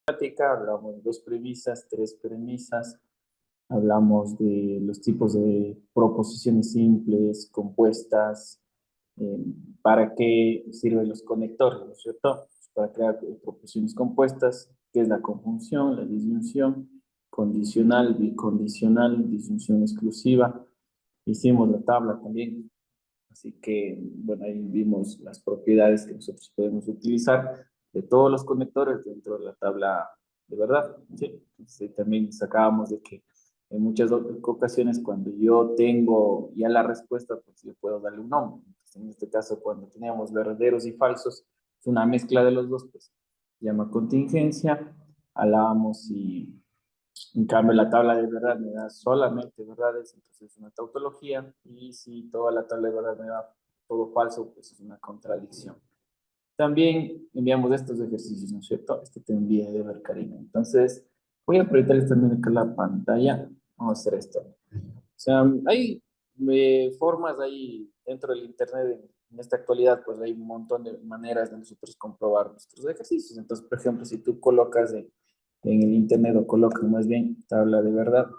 Hablamos de dos premisas, tres premisas, hablamos de los tipos de proposiciones simples, compuestas, eh, para qué sirven los conectores, ¿no es cierto? Para crear proposiciones compuestas, qué es la conjunción, la disyunción, condicional, bicondicional, disyunción exclusiva. Hicimos la tabla también, así que, bueno, ahí vimos las propiedades que nosotros podemos utilizar de todos los conectores dentro de la tabla de verdad, ¿sí? Entonces, también sacábamos de que en muchas ocasiones cuando yo tengo ya la respuesta, pues yo puedo darle un nombre. Entonces, en este caso, cuando teníamos verdaderos y falsos, es una mezcla de los dos, pues se llama contingencia. Hablábamos y en cambio, la tabla de verdad me da solamente verdades, entonces es una tautología, y si toda la tabla de verdad me da todo falso, pues es una contradicción. También enviamos estos ejercicios, ¿no es cierto? Este te envié de ver, Karina. Entonces, voy a apretarles también acá la pantalla. Vamos a hacer esto. O sea, hay formas ahí dentro del Internet, en esta actualidad, pues hay un montón de maneras de nosotros comprobar nuestros ejercicios. Entonces, por ejemplo, si tú colocas en el Internet o colocas más bien tabla de verdad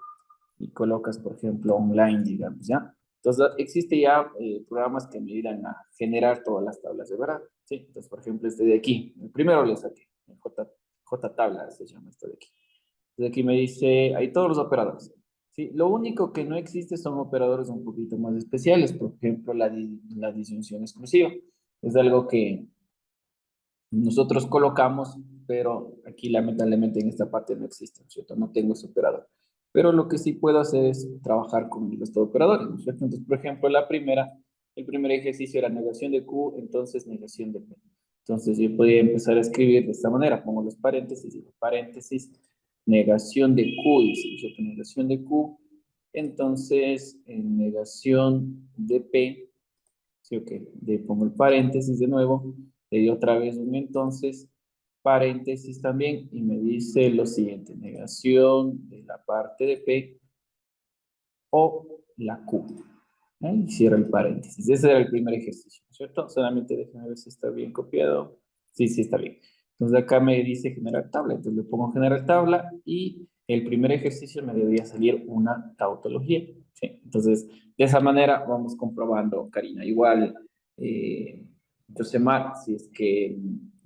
y colocas, por ejemplo, online, digamos, ¿ya? Entonces, existe ya programas que me ayudan a generar todas las tablas de verdad, ¿sí? Entonces, por ejemplo, este de aquí, el primero le saqué, el J tabla se llama esto de aquí. Entonces, aquí me dice, hay todos los operadores, ¿sí? Lo único que no existe son operadores un poquito más especiales, por ejemplo, la disyunción exclusiva. Es algo que nosotros colocamos, pero aquí lamentablemente en esta parte no existe, ¿no es cierto? No tengo ese operador. Pero lo que sí puedo hacer es trabajar con los operadores, ¿no es cierto? Entonces, por ejemplo, el primer ejercicio era negación de Q, entonces negación de P. Entonces yo podía empezar a escribir de esta manera, pongo los paréntesis, digo paréntesis, negación de Q, dice, ¿no es cierto? Negación de Q, entonces en negación de P, sí, ok, le pongo el paréntesis de nuevo, le doy otra vez un entonces, paréntesis también, y me dice lo siguiente, negación de la parte de P o la Q. Y cierro el paréntesis. Ese era el primer ejercicio, ¿no es cierto? Solamente déjenme ver si está bien copiado. Sí, sí está bien. Entonces acá me dice generar tabla. Entonces le pongo generar tabla y el primer ejercicio me debería salir una tautología. ¿Sí? Entonces, de esa manera vamos comprobando, Karina. Igual, entonces, si es que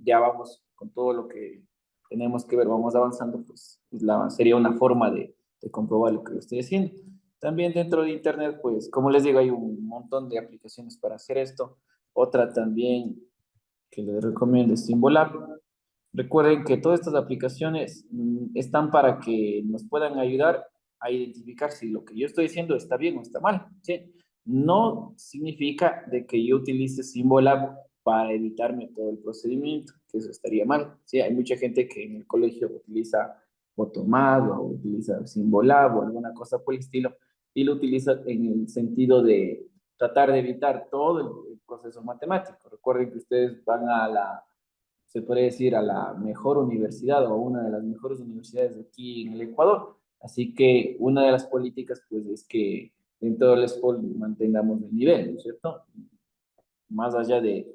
ya vamos con todo lo que tenemos que ver, vamos avanzando, pues sería una forma de comprobar lo que yo estoy haciendo. También dentro de Internet, pues, como les digo, hay un montón de aplicaciones para hacer esto. Otra también que les recomiendo es Symbolab. Recuerden que todas estas aplicaciones están para que nos puedan ayudar a identificar si lo que yo estoy diciendo está bien o está mal, ¿sí? No significa de que yo utilice Symbolab para evitarme todo el procedimiento, que eso estaría mal, ¿sí? Hay mucha gente que en el colegio utiliza Photomad o utiliza Symbolab o alguna cosa por el estilo, y lo utiliza en el sentido de tratar de evitar todo el proceso matemático. Recuerden que ustedes van se puede decir, a la mejor universidad o a una de las mejores universidades de aquí en el Ecuador. Así que una de las políticas, pues, es que en todo el ESPOL mantengamos el nivel, ¿no es cierto? Más allá de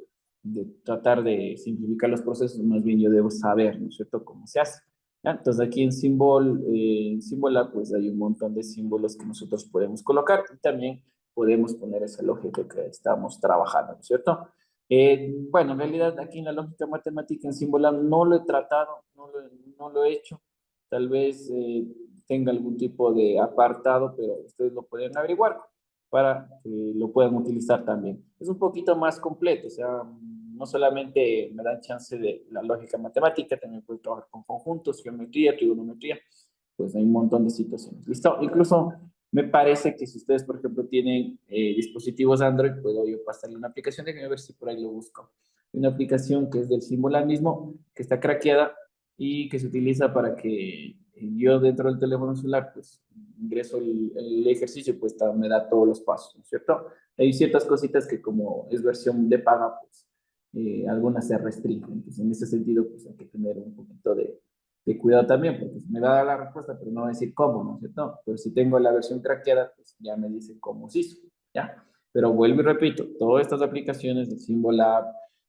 tratar de simplificar los procesos, más bien yo debo saber, ¿no es cierto?, cómo se hace. ¿Ya? Entonces aquí en Symbola, pues hay un montón de símbolos que nosotros podemos colocar y también podemos poner esa lógica que estamos trabajando, ¿no es cierto? Bueno, en realidad aquí en la lógica matemática en Symbola no lo he tratado, no lo he hecho. Tal vez tenga algún tipo de apartado, pero ustedes lo pueden averiguar para que lo puedan utilizar también. Es un poquito más completo, o sea, no solamente me dan chance de la lógica matemática, también puedo trabajar con conjuntos, geometría, trigonometría, pues hay un montón de situaciones. ¿Listo? Incluso me parece que si ustedes, por ejemplo, tienen dispositivos Android, puedo yo pasarle una aplicación, déjenme ver si por ahí lo busco. Una aplicación que es del símbolo mismo, que está craqueada y que se utiliza para que yo dentro del teléfono celular, pues ingreso el ejercicio, pues me da todos los pasos, ¿no es cierto? Hay ciertas cositas que como es versión de paga, pues algunas se restringen. Entonces, en ese sentido, pues hay que tener un poquito de cuidado también, porque me va a dar la respuesta, pero no va a decir cómo, ¿no es cierto? Pero si tengo la versión craqueada, pues ya me dice cómo se hizo, ¿ya? Pero vuelvo y repito, todas estas aplicaciones, el Symbolab,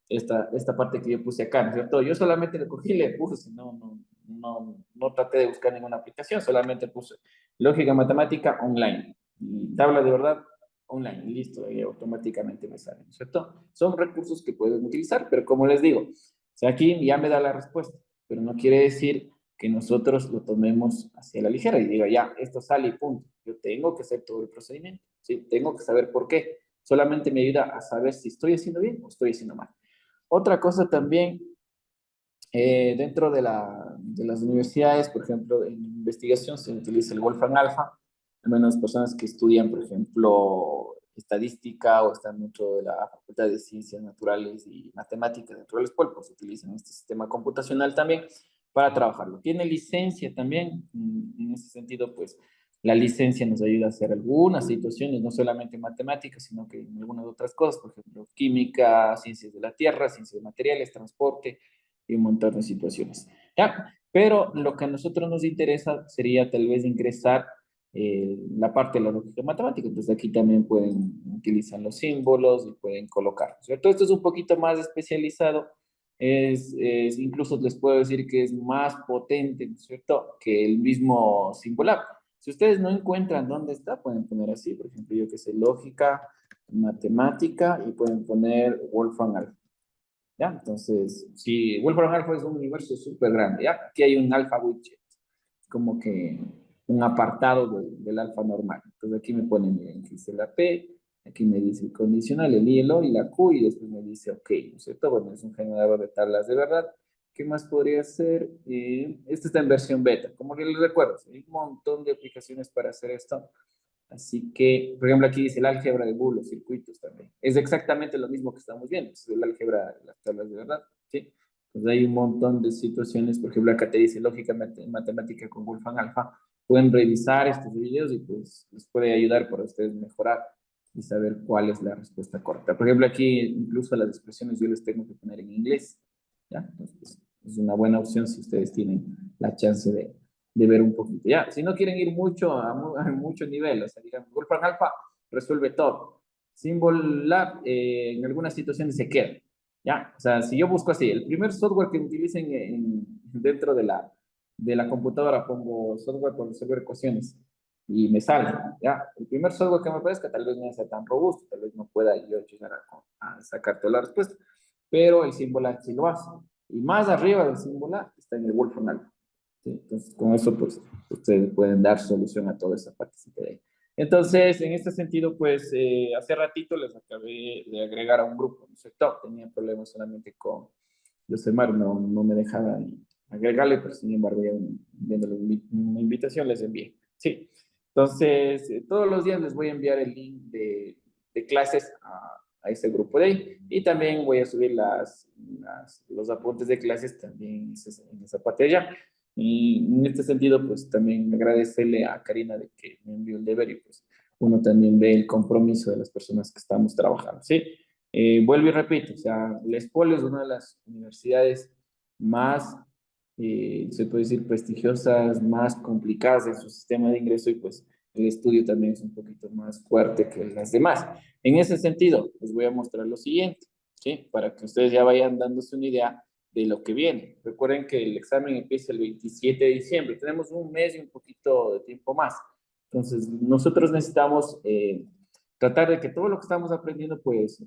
esta parte que yo puse acá, ¿no es cierto? Yo solamente le cogí y le puse, no traté de buscar ninguna aplicación, solamente puse lógica matemática online. Y tabla de verdad online, y listo, y automáticamente me sale, ¿no es cierto? Son recursos que pueden utilizar, pero como les digo, o sea, aquí ya me da la respuesta, pero no quiere decir que nosotros lo tomemos hacia la ligera y diga, ya, esto sale y punto. Yo tengo que hacer todo el procedimiento, ¿sí? Tengo que saber por qué. Solamente me ayuda a saber si estoy haciendo bien o estoy haciendo mal. Otra cosa también, dentro de las universidades, por ejemplo, en investigación se utiliza el Wolfram Alpha, al menos personas que estudian, por ejemplo, estadística o están dentro de la Facultad de Ciencias Naturales y Matemáticas dentro del SPOL, pues utilizan este sistema computacional también para trabajarlo. Tiene licencia también, en ese sentido, pues la licencia nos ayuda a hacer algunas situaciones, no solamente en matemáticas, sino que en algunas otras cosas, por ejemplo, química, ciencias de la tierra, ciencias de materiales, transporte y un montón de situaciones. ¿Ya? Pero lo que a nosotros nos interesa sería tal vez ingresar la parte de la lógica matemática. Entonces aquí también pueden utilizar los símbolos y pueden colocar, ¿cierto? Esto es un poquito más especializado, incluso les puedo decir que es más potente, ¿no es cierto?, que el mismo singular. Si ustedes no encuentran dónde está, pueden poner así, por ejemplo, yo que sé, lógica, matemática, y pueden poner Wolfram Alpha, ¿ya? Entonces, si Wolfram Alpha es un universo súper grande, ¿ya? Aquí hay un alfa widget, como que un apartado del alfa normal. Entonces aquí me ponen, miren, aquí dice la P, aquí me dice el condicional, el I, el O y la Q, y después me dice OK, ¿no es cierto? Bueno, es un generador de tablas de verdad. ¿Qué más podría hacer? Este está en versión beta. Como les recuerdo, hay un montón de aplicaciones para hacer esto. Así que, por ejemplo, aquí dice el álgebra de Boole, los circuitos también. Es exactamente lo mismo que estamos viendo, es el álgebra de las tablas de verdad, ¿sí? Entonces hay un montón de situaciones, por ejemplo, acá te dice lógica matemática con Wolfram Alpha. Pueden revisar estos videos y pues les puede ayudar para ustedes mejorar y saber cuál es la respuesta correcta. Por ejemplo, aquí incluso las expresiones yo les tengo que poner en inglés, ¿ya? Entonces, pues, es una buena opción si ustedes tienen la chance de ver un poquito. Ya, si no quieren ir mucho a mucho nivel, o sea, digamos, Wolfram Alpha resuelve todo. Symbol Lab en algunas situaciones se queda. Ya, o sea, si yo busco así, el primer software que utilicen dentro de la computadora, pongo software para resolver ecuaciones y me sale, ya, el primer software que me aparezca tal vez no sea tan robusto, tal vez no pueda yo llegar a sacar toda la respuesta, pero el símbolo sí lo hace. Y más arriba del símbolo está en el Wolfram Alpha. ¿Sí? Entonces, con eso, pues, ustedes pueden dar solución a toda esa partecita de ahí. Entonces, en este sentido, pues, hace ratito les acabé de agregar a un grupo, ¿no es cierto? Tenía problemas solamente con Yosemar, no me dejaba agregarle, pero sin embargo, ya viendo una invitación les envié. Sí. Entonces, todos los días les voy a enviar el link de clases a ese grupo de ahí. Y también voy a subir los apuntes de clases también en esa parte de allá. Y en este sentido, pues también agradecerle a Karina de que me envió el deber y pues uno también ve el compromiso de las personas que estamos trabajando, ¿sí? Vuelvo y repito, o sea, la ESPOL es una de las universidades más, se puede decir, prestigiosas, más complicadas en su sistema de ingreso y pues el estudio también es un poquito más fuerte que las demás. En ese sentido, les voy a mostrar lo siguiente, ¿sí? Para que ustedes ya vayan dándose una idea de lo que viene. Recuerden que el examen empieza el 27 de diciembre. Tenemos un mes y un poquito de tiempo más. Entonces, nosotros necesitamos tratar de que todo lo que estamos aprendiendo, pues,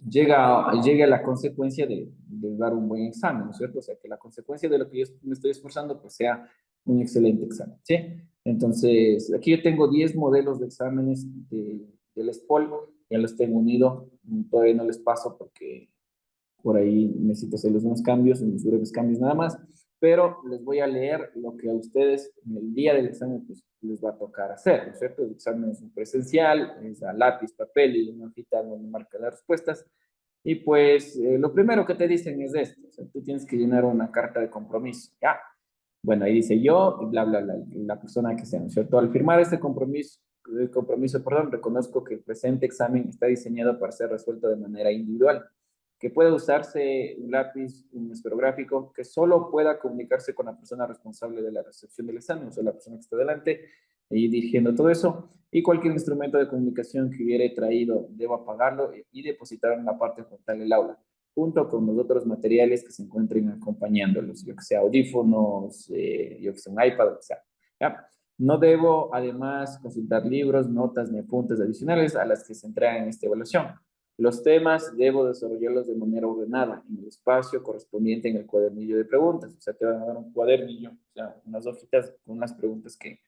llegue a la consecuencia de dar un buen examen, ¿no es cierto? O sea, que la consecuencia de lo que yo me estoy esforzando, pues, sea un excelente examen, ¿sí? Entonces, aquí yo tengo 10 modelos de exámenes del SPOL, ya los tengo unido, todavía no les paso porque por ahí necesito hacer unos cambios, unos breves cambios nada más, pero les voy a leer lo que a ustedes en el día del examen pues, les va a tocar hacer, ¿no es cierto? El examen es un presencial, es a lápiz, papel y una hojita donde marca las respuestas. Y pues lo primero que te dicen es esto, o sea, tú tienes que llenar una carta de compromiso, ¿ya? Bueno, ahí dice yo, y bla, bla, bla, la persona que sea, ¿no es cierto? Al firmar este compromiso, perdón, reconozco que el presente examen está diseñado para ser resuelto de manera individual, que puede usarse un lápiz, un esferográfico, que solo pueda comunicarse con la persona responsable de la recepción del examen, o sea, la persona que está delante y dirigiendo todo eso, y cualquier instrumento de comunicación que hubiere traído debo apagarlo y depositar en la parte frontal del aula. junto con los otros materiales que se encuentren acompañándolos, yo que sea audífonos, yo que sea un iPad, o sea, ¿ya? No debo, además, consultar libros, notas ni apuntes adicionales a las que se entregan en esta evaluación. Los temas debo desarrollarlos de manera ordenada en el espacio correspondiente en el cuadernillo de preguntas. O sea, te van a dar un cuadernillo, o sea, unas hojitas con unas preguntas que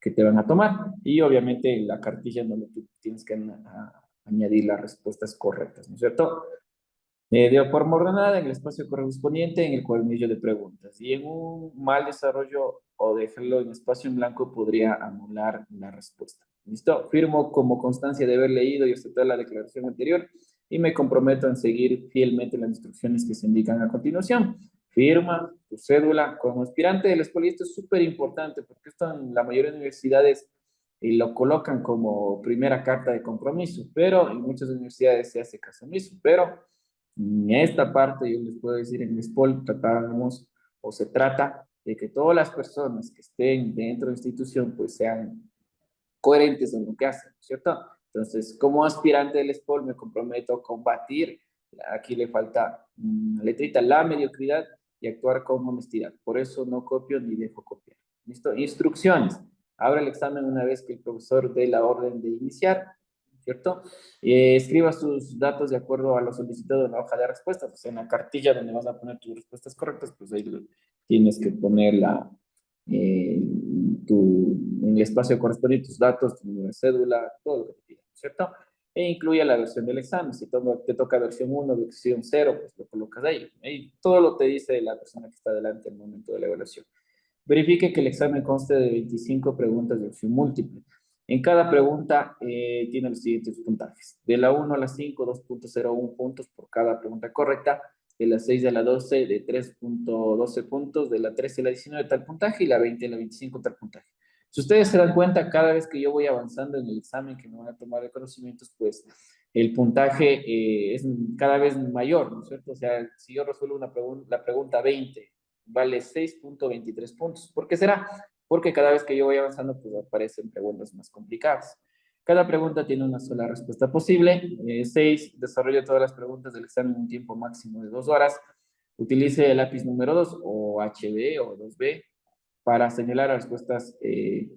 te van a tomar. Y obviamente la cartilla en donde tú tienes que añadir las respuestas correctas, ¿no es cierto? De forma ordenada en el espacio correspondiente en el cuadernillo de preguntas. Y en un mal desarrollo o dejarlo en espacio en blanco podría anular la respuesta. ¿Listo? Firmo como constancia de haber leído y aceptar la declaración anterior y me comprometo en seguir fielmente las instrucciones que se indican a continuación. Firma tu cédula. Como aspirante del Espoli, esto es súper importante porque esto en la mayoría de universidades lo colocan como primera carta de compromiso, pero en muchas universidades se hace caso omiso. Pero en esta parte, yo les puedo decir, en el SPOL tratamos o se trata de que todas las personas que estén dentro de la institución pues sean coherentes en lo que hacen, ¿cierto? Entonces, como aspirante del SPOL me comprometo a combatir, aquí le falta una letrita, la mediocridad y actuar con honestidad. Por eso no copio ni dejo copiar. ¿Listo? Instrucciones. Abre el examen una vez que el profesor dé la orden de iniciar, ¿cierto? Escriba sus datos de acuerdo a lo solicitado en la hoja de respuestas, o sea, en la cartilla donde vas a poner tus respuestas correctas, pues ahí tienes que poner eh, en el espacio correspondiente tus datos, tu número de cédula, todo lo que te pidan, ¿cierto? E incluye la versión del examen. Si te toca versión 1, versión 0, pues lo colocas ahí. Ahí todo lo te dice la persona que está delante en el momento de la evaluación. Verifique que el examen conste de 25 preguntas de opción múltiple. En cada pregunta tiene los siguientes puntajes. De la 1 a la 5, 2.01 puntos por cada pregunta correcta. De la 6 a la 12, de 3.12 puntos. De la 13 a la 19, tal puntaje. Y la 20 a la 25, tal puntaje. Si ustedes se dan cuenta, cada vez que yo voy avanzando en el examen que me van a tomar de conocimientos, pues el puntaje es cada vez mayor, ¿no es cierto? O sea, si yo resuelvo la pregunta 20 vale 6.23 puntos. ¿Por qué será? Porque cada vez que yo voy avanzando, pues aparecen preguntas más complicadas. Cada pregunta tiene una sola respuesta posible. 6. Desarrolla todas las preguntas del examen en un tiempo máximo de 2 horas. Utilice el lápiz número 2 o HB o 2B para señalar las respuestas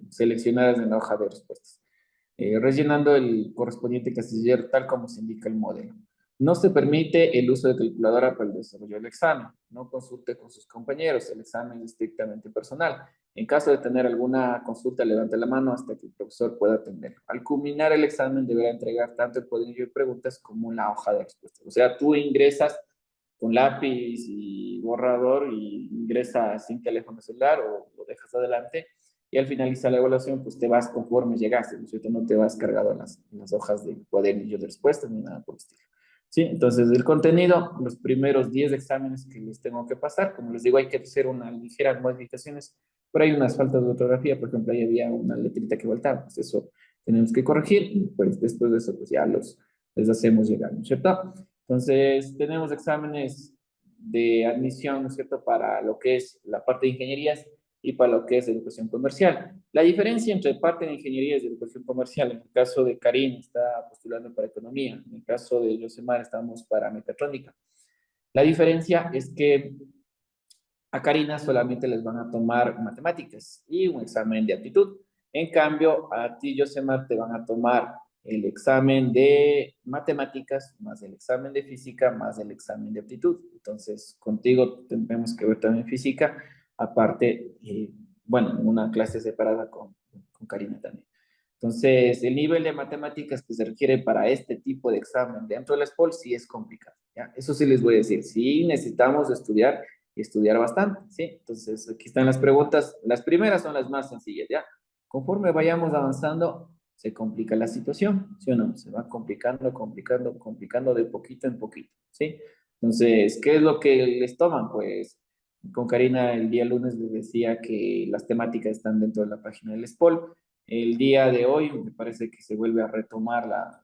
seleccionadas en la hoja de respuestas, rellenando el correspondiente casillero tal como se indica el modelo. No se permite el uso de calculadora para el desarrollo del examen. No consulte con sus compañeros. El examen es estrictamente personal. En caso de tener alguna consulta, levante la mano hasta que el profesor pueda atenderlo. Al culminar el examen, deberá entregar tanto el cuadernillo de preguntas como la hoja de respuestas. O sea, tú ingresas con lápiz y borrador y ingresas sin teléfono celular o lo dejas adelante y al finalizar la evaluación, pues te vas conforme llegaste, ¿no es cierto? No te vas cargado en las hojas de cuadernillo de respuestas ni nada por el estilo. Sí, entonces el contenido, los primeros 10 exámenes que les tengo que pasar, como les digo, hay que hacer unas ligeras modificaciones, pero hay unas faltas de ortografía, por ejemplo, ahí había una letrita que faltaba, pues eso tenemos que corregir, y pues después de eso, pues ya les hacemos llegar, ¿no es cierto? Entonces, tenemos exámenes de admisión, ¿no es cierto?, para lo que es la parte de ingenierías y para lo que es educación comercial. La diferencia entre parte de ingeniería y educación comercial, en el caso de Karim está postulando para economía, en el caso de Yosemar estamos para mecatrónica. La diferencia es que a Karina solamente les van a tomar matemáticas y un examen de aptitud. En cambio, a ti, Yosemar, te van a tomar el examen de matemáticas, más el examen de física, más el examen de aptitud. Entonces, contigo tendremos que ver también física, aparte, bueno, una clase separada con Karina también. Entonces, el nivel de matemáticas que se requiere para este tipo de examen dentro de la SPOL sí es complicado, ¿ya? Eso sí les voy a decir, sí necesitamos estudiar y estudiar bastante, ¿sí? Entonces, aquí están las preguntas. Las primeras son las más sencillas, ¿ya? Conforme vayamos avanzando, se complica la situación, ¿sí o no? Se va complicando, complicando, complicando de poquito en poquito, ¿sí? Entonces, ¿qué es lo que les toman? Pues, con Karina el día lunes les decía que las temáticas están dentro de la página del SPOL. El día de hoy me parece que se vuelve a retomar la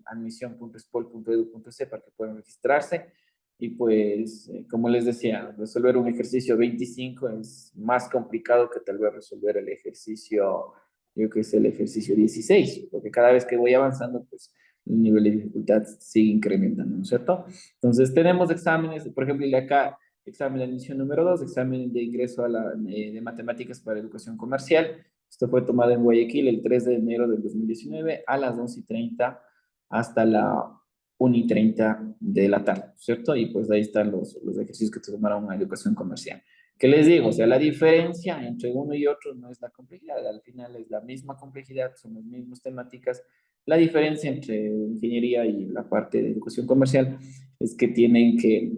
admisión.spol.edu.c para que puedan registrarse. Y pues, como les decía, resolver un ejercicio 25 es más complicado que tal vez resolver el ejercicio, yo que sé, el ejercicio 16, porque cada vez que voy avanzando, pues el nivel de dificultad sigue incrementando, ¿no es cierto? Entonces, tenemos exámenes, por ejemplo, el de acá, examen de admisión número 2, examen de ingreso a de matemáticas para educación comercial. Esto fue tomado en Guayaquil el 3 de enero del 2019 a las 11:30 hasta la 1:30 de la tarde, ¿cierto? Y pues ahí están los ejercicios que te tomaron en educación comercial. ¿Qué les digo? O sea, la diferencia entre uno y otro no es la complejidad, al final es la misma complejidad, son las mismas temáticas. La diferencia entre ingeniería y la parte de educación comercial es que tienen que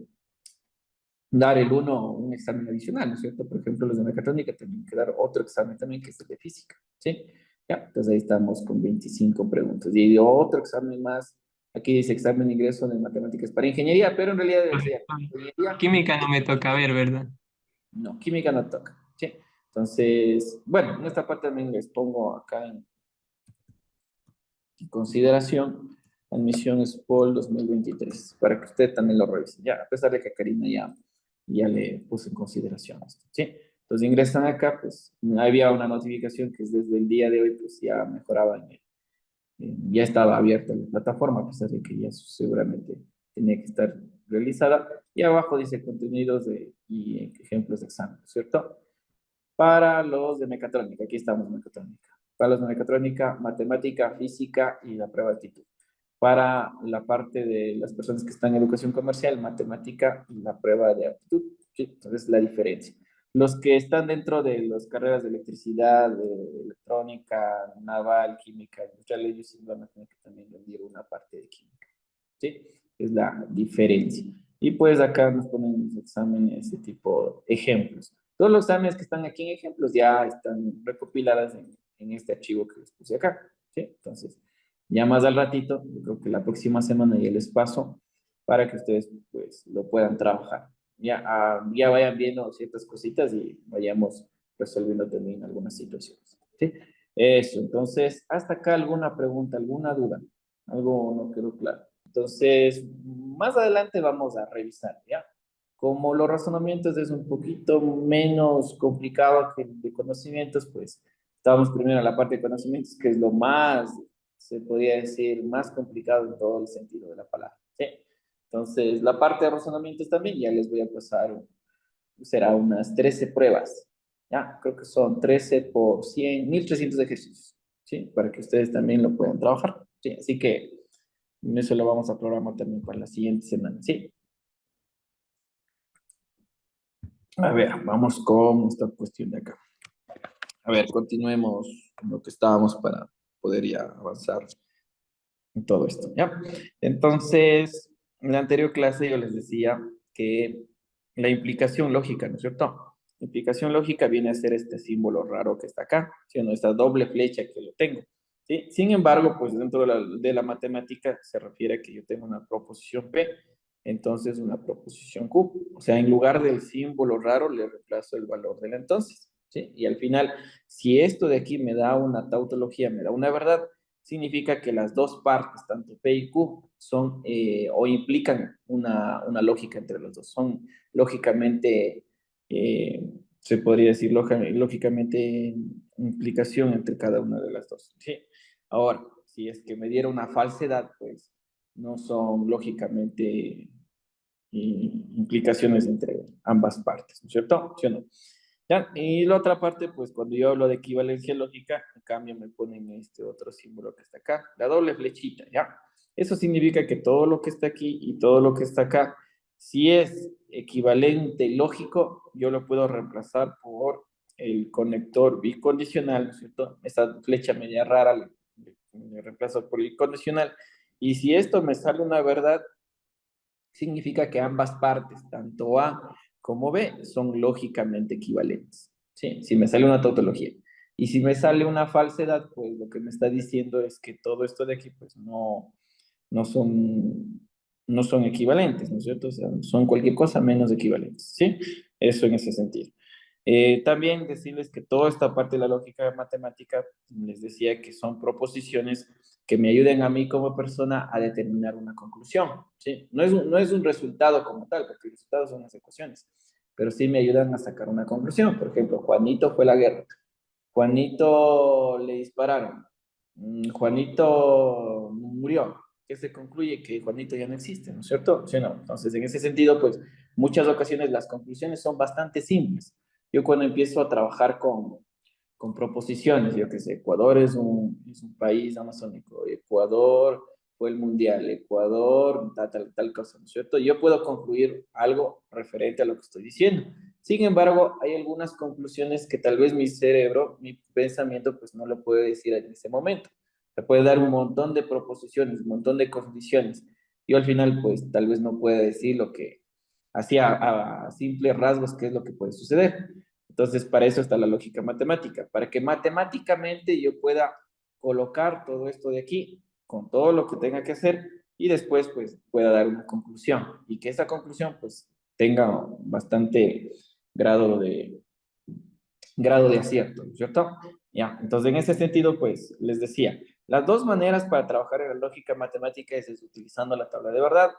dar el uno un examen adicional, ¿no es cierto? Por ejemplo, los de mecatrónica tienen que dar otro examen también, que es el de física, ¿sí? Ya, entonces ahí estamos con 25 preguntas. Y otro examen más, aquí dice examen de ingreso de matemáticas para ingeniería, pero en realidad decía Ay, ingeniería, química no me toca ver, ¿verdad? no, química no toca, ¿sí? Entonces, bueno, en esta parte también les pongo acá en consideración admisión SPOL 2023, para que usted también lo revise. Ya, a pesar de que a Karina ya le puse en consideración esto, ¿sí? Entonces ingresan acá, pues había una notificación que es desde el día de hoy, pues ya mejoraba ya estaba abierta la plataforma, a pesar de que ya seguramente tenía que estar realizada. Y abajo dice contenidos y ejemplos de examen, ¿cierto? Para los de mecatrónica, aquí estamos mecatrónica. Para los de mecatrónica, matemática, física y la prueba de actitud. Para la parte de las personas que están en educación comercial, matemática y la prueba de aptitud. Sí, entonces, la diferencia. Los que están dentro de las carreras de electricidad, de electrónica, naval, química, industrial, ellos sí van a tener que también rendir una parte de química. ¿Sí? Es la diferencia. Y pues acá nos ponen los exámenes, ese tipo de ejemplos. Todos los exámenes que están aquí en ejemplos ya están recopilados en este archivo que les puse acá. ¿Sí? Entonces, ya más al ratito, yo creo que la próxima semana ya les paso para que ustedes pues lo puedan trabajar. Ya, ya vayan viendo ciertas cositas y vayamos resolviendo también algunas situaciones. ¿Sí? Eso, entonces, hasta acá alguna pregunta, alguna duda, algo no quedó claro. Entonces, más adelante vamos a revisar, ¿ya? Como los razonamientos es un poquito menos complicado que el de conocimientos, pues estamos primero en la parte de conocimientos, que es lo más, se podría decir, más complicado en todo el sentido de la palabra, ¿sí? Entonces, la parte de razonamientos también ya les voy a pasar, será unas 13 pruebas, ¿ya? Creo que son 13 por 100, 1300 ejercicios, ¿sí? Para que ustedes también lo puedan trabajar, ¿sí? Así que eso lo vamos a programar también para la siguiente semana, ¿sí? A ver, vamos con esta cuestión de acá. A ver, continuemos con lo que estábamos para poder ya avanzar en todo esto, ¿ya? Entonces, en la anterior clase yo les decía que la implicación lógica, ¿no es cierto? La implicación lógica viene a ser este símbolo raro que está acá, ¿sí o no? Esta doble flecha que lo tengo, ¿sí? Sin embargo, pues dentro de la matemática se refiere a que yo tengo una proposición P, entonces una proposición Q. O sea, en lugar del símbolo raro le reemplazo el valor del entonces, ¿sí? Y al final, si esto de aquí me da una tautología, me da una verdad, significa que las dos partes, tanto P y Q, son o implican una lógica entre los dos. Son lógicamente, se podría decir lógicamente, implicación entre cada una de las dos. ¿Sí? Ahora, si es que me diera una falsedad, pues no son lógicamente implicaciones entre ambas partes, ¿no es cierto? ¿Sí o no? ¿Ya? Y la otra parte, pues cuando yo hablo de equivalencia lógica, en cambio me ponen este otro símbolo que está acá, la doble flechita, ¿ya? Eso significa que todo lo que está aquí y todo lo que está acá, si es equivalente lógico, yo lo puedo reemplazar por el conector bicondicional, ¿no es cierto? Esa flecha media rara le reemplazo por el condicional. Y si esto me sale una verdad, significa que ambas partes, tanto A como B, son lógicamente equivalentes. ¿Sí? Si me sale una tautología. Y si me sale una falsedad, pues lo que me está diciendo es que todo esto de aquí, pues no son, no son equivalentes, ¿no es cierto? O sea, son cualquier cosa menos equivalentes, ¿sí? Eso en ese sentido. También decirles que toda esta parte de la lógica matemática, les decía que son proposiciones que me ayuden a mí como persona a determinar una conclusión, ¿sí? No es un resultado como tal, porque el resultado son las ecuaciones, pero sí me ayudan a sacar una conclusión. Por ejemplo, Juanito fue a la guerra, Juanito le dispararon, Juanito murió. ¿Qué se concluye? Que Juanito ya no existe, ¿no es cierto? ¿Sí o no? Entonces, en ese sentido, pues, muchas ocasiones las conclusiones son bastante simples. Yo cuando empiezo a trabajar con proposiciones, yo que sé, Ecuador es un país amazónico, Ecuador fue el mundial, Ecuador, tal cosa, ¿no es cierto? Yo puedo concluir algo referente a lo que estoy diciendo. Sin embargo, hay algunas conclusiones que tal vez mi cerebro, mi pensamiento, pues no lo puede decir en ese momento. Se puede dar un montón de proposiciones, un montón de condiciones. Yo al final, pues tal vez no pueda decir lo que hacía a simples rasgos, qué es lo que puede suceder. Entonces, para eso está la lógica matemática, para que matemáticamente yo pueda colocar todo esto de aquí con todo lo que tenga que hacer y después pues pueda dar una conclusión y que esa conclusión pues tenga bastante grado de, grado de acierto, ¿no es cierto? Ya, entonces en ese sentido pues les decía, las dos maneras para trabajar en la lógica matemática es utilizando la tabla de verdad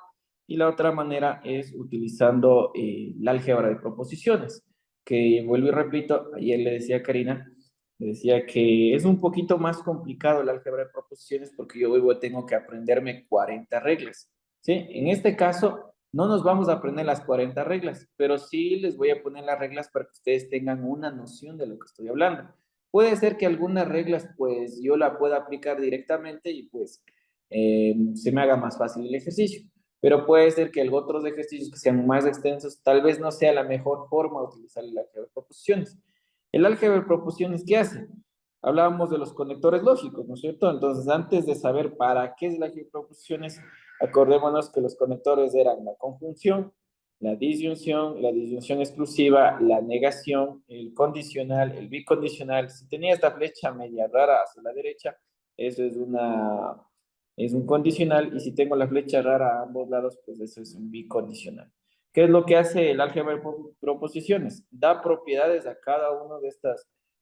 y la otra manera es utilizando la álgebra de proposiciones, que vuelvo y repito, ayer le decía a Karina, le decía que es un poquito más complicado la álgebra de proposiciones porque yo luego tengo que aprenderme 40 reglas, ¿sí? En este caso, no nos vamos a aprender las 40 reglas, pero sí les voy a poner las reglas para que ustedes tengan una noción de lo que estoy hablando. Puede ser que algunas reglas, pues, yo la pueda aplicar directamente y, pues, se me haga más fácil el ejercicio. Pero puede ser que otros ejercicios que sean más extensos, tal vez no sea la mejor forma de utilizar el álgebra de proposiciones. El álgebra de proposiciones, ¿qué hace? Hablábamos de los conectores lógicos, ¿no es cierto? Entonces, antes de saber para qué es el álgebra de proposiciones, acordémonos que los conectores eran la conjunción, la disyunción exclusiva, la negación, el condicional, el bicondicional. Si tenía esta flecha media rara hacia la derecha, eso es un condicional, y si tengo la flecha rara a ambos lados, pues eso es un bicondicional. ¿Qué es lo que hace el álgebra de proposiciones? Da propiedades a cada uno de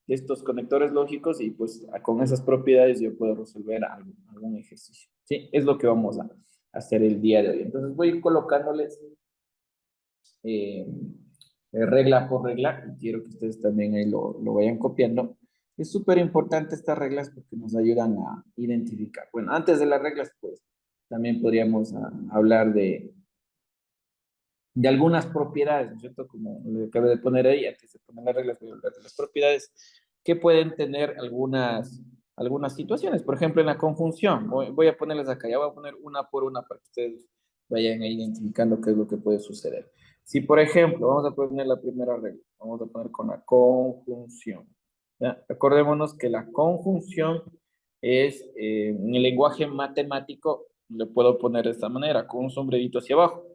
estos conectores lógicos y pues con esas propiedades yo puedo resolver algún ejercicio. ¿Sí? Es lo que vamos a hacer el día de hoy. Entonces voy a ir colocándoles eh, regla por regla y quiero que ustedes también ahí lo vayan copiando. Es súper importante estas reglas porque nos ayudan a identificar. Bueno, antes de las reglas, pues también podríamos hablar de algunas propiedades, ¿no es cierto? Como le acabo de poner ahí, antes de poner las reglas, voy a hablar de las propiedades que pueden tener algunas situaciones. Por ejemplo, en la conjunción, voy a ponerles acá, ya voy a poner una por una para que ustedes vayan identificando qué es lo que puede suceder. Si, por ejemplo, vamos a poner la primera regla, vamos a poner con la conjunción. ¿Ya? Acordémonos que la conjunción es, en el lenguaje matemático, le puedo poner de esta manera, con un sombrerito hacia abajo.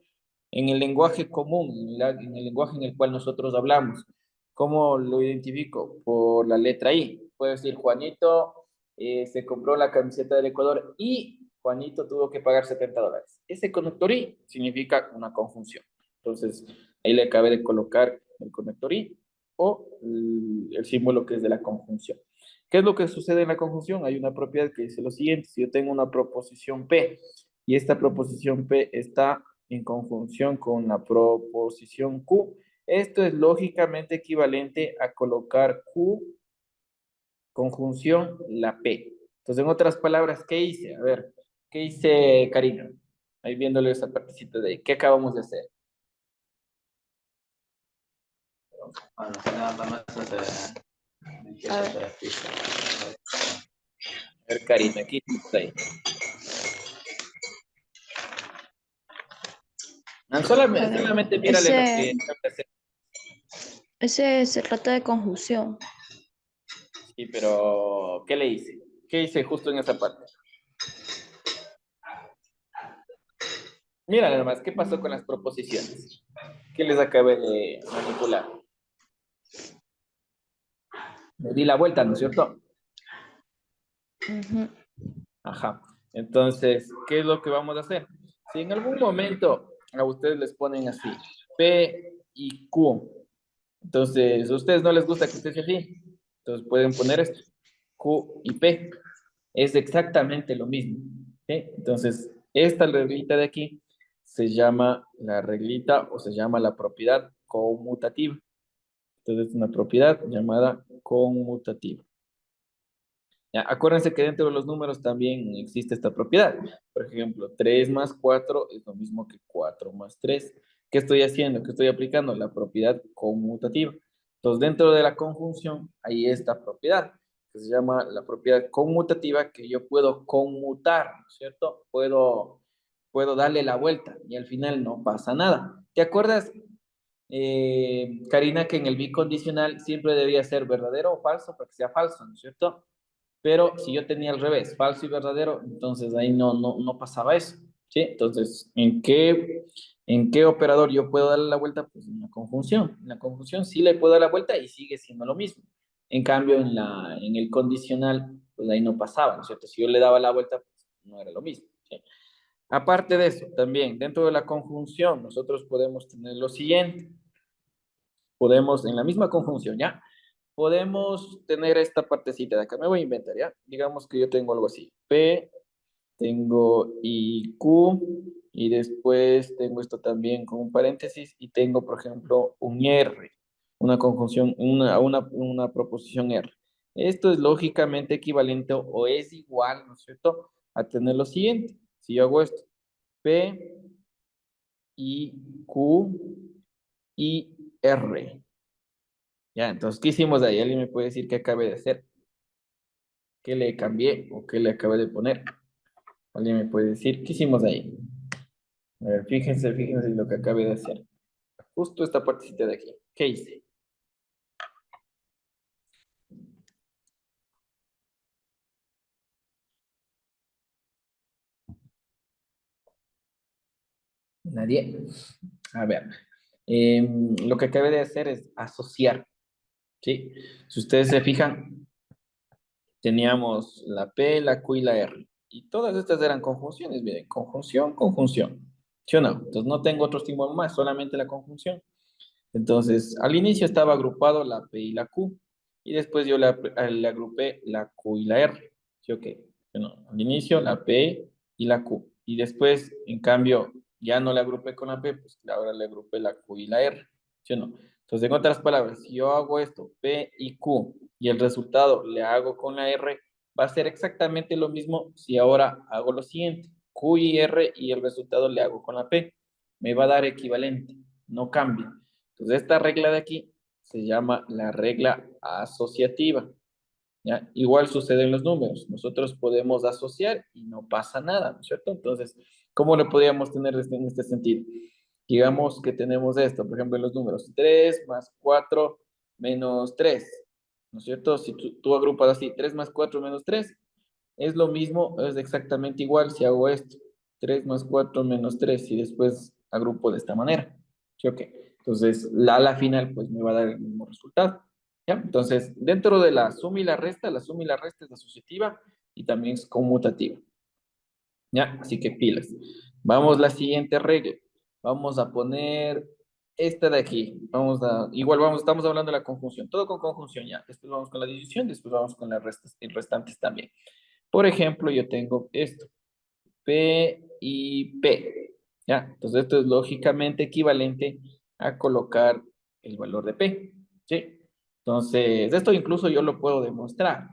En el lenguaje común, en el lenguaje en el cual nosotros hablamos, ¿cómo lo identifico? Por la letra I. Puedo decir, Juanito se compró la camiseta del Ecuador y Juanito tuvo que pagar $70. Ese conector I significa una conjunción. Entonces, ahí le acabé de colocar el conector I o el símbolo que es de la conjunción. ¿Qué es lo que sucede en la conjunción? Hay una propiedad que dice lo siguiente: si yo tengo una proposición P y esta proposición P está en conjunción con la proposición Q, esto es lógicamente equivalente a colocar Q conjunción la P. Entonces, en otras palabras, ¿qué hice? A ver, ¿qué hice, Karina? Ahí viéndole esa partecita de ahí. ¿Qué acabamos de hacer? Bueno, nada más A ver, A ver, Karina, ¿qué hiciste ahí? a ver. Solamente mírale lo que tengo que hacer. Ese se trata de conjunción. Sí, pero ¿qué le hice? ¿Qué hice justo en esa parte? Mira nada más, ¿qué pasó con las proposiciones? ¿Qué les acabé de manipular? Le di la vuelta, ¿no es cierto? Ujú. Ajá. Entonces, ¿qué es lo que vamos a hacer? Si en algún momento a ustedes les ponen así, P y Q, entonces a ustedes no les gusta que esté así, entonces pueden poner esto, Q y P. Es exactamente lo mismo. ¿Sí? Entonces, esta reglita de aquí se llama la reglita o se llama la propiedad conmutativa. Entonces, es una propiedad llamada conmutativa. Ya, acuérdense que dentro de los números también existe esta propiedad. Por ejemplo, 3 más 4 es lo mismo que 4 más 3. ¿Qué estoy haciendo? ¿Qué estoy aplicando? La propiedad conmutativa. Entonces, dentro de la conjunción hay esta propiedad, que se llama la propiedad conmutativa, que yo puedo conmutar, ¿no es cierto? Puedo darle la vuelta y al final no pasa nada. ¿Te acuerdas, Karina, que en el bicondicional siempre debía ser verdadero o falso para que sea falso, ¿no es cierto? Pero si yo tenía al revés, falso y verdadero, entonces ahí no pasaba eso, ¿sí? Entonces, ¿en qué operador yo puedo darle la vuelta? Pues en la conjunción. En la conjunción sí le puedo dar la vuelta y sigue siendo lo mismo. En cambio, en el condicional, pues ahí no pasaba, ¿no es cierto? Si yo le daba la vuelta, pues no era lo mismo, ¿sí? Aparte de eso, también dentro de la conjunción, nosotros podemos tener lo siguiente. Podemos, en la misma conjunción, ¿ya? Podemos tener esta partecita de acá. Me voy a inventar, ¿ya? Digamos que yo tengo algo así. P, tengo y Q, y después tengo esto también con un paréntesis, y tengo, por ejemplo, un R, una conjunción, una proposición R. Esto es lógicamente equivalente o es igual, ¿no es cierto?, a tener lo siguiente. Si yo hago esto, P, I, Q, I, R. Ya, entonces, ¿qué hicimos ahí? ¿Alguien me puede decir qué acabé de hacer? ¿Qué le cambié o qué le acabé de poner? ¿Alguien me puede decir qué hicimos ahí? A ver, fíjense en lo que acabé de hacer. Justo esta partecita de aquí. ¿Qué hice? Nadie. A ver. Lo que acabé de hacer es asociar. ¿Sí? Si ustedes se fijan, teníamos la P, la Q y la R. Y todas estas eran conjunciones. Miren, conjunción, conjunción. ¿Sí o no? Entonces no tengo otro símbolo más, solamente la conjunción. Entonces, al inicio estaba agrupado la P y la Q, y después yo le agrupé la Q y la R. ¿Sí o qué? Bueno, al inicio la P y la Q, y después, en cambio, ya no le agrupé con la P, pues ahora le agrupé la Q y la R. ¿Sí o no? Entonces, en otras palabras, si yo hago esto, P y Q, y el resultado le hago con la R, va a ser exactamente lo mismo si ahora hago lo siguiente, Q y R, y el resultado le hago con la P. Me va a dar equivalente, no cambia. Entonces, esta regla de aquí se llama la regla asociativa. ¿Ya? Igual sucede en los números. Nosotros podemos asociar y no pasa nada, ¿no es cierto? Entonces, ¿cómo lo podríamos tener en este sentido? Digamos que tenemos esto, por ejemplo, en los números 3 más 4 menos 3, ¿no es cierto? Si tú agrupas así, 3 más 4 menos 3, es lo mismo, es exactamente igual si hago esto, 3 más 4 menos 3, y después agrupo de esta manera. ¿Sí o qué? Entonces, la final pues me va a dar el mismo resultado. ¿Ya? Entonces, dentro de la suma y la suma y la resta es asociativa y también es conmutativa. ¿Ya? Así que pilas. Vamos a la siguiente regla. Vamos a poner esta de aquí. Estamos hablando de la conjunción. Todo con conjunción ya. Después vamos con la división, después vamos con las restas y restantes también. Por ejemplo, yo tengo esto. P y P. ¿Ya? Entonces, esto es lógicamente equivalente a colocar el valor de P. ¿Sí? Entonces, esto incluso yo lo puedo demostrar.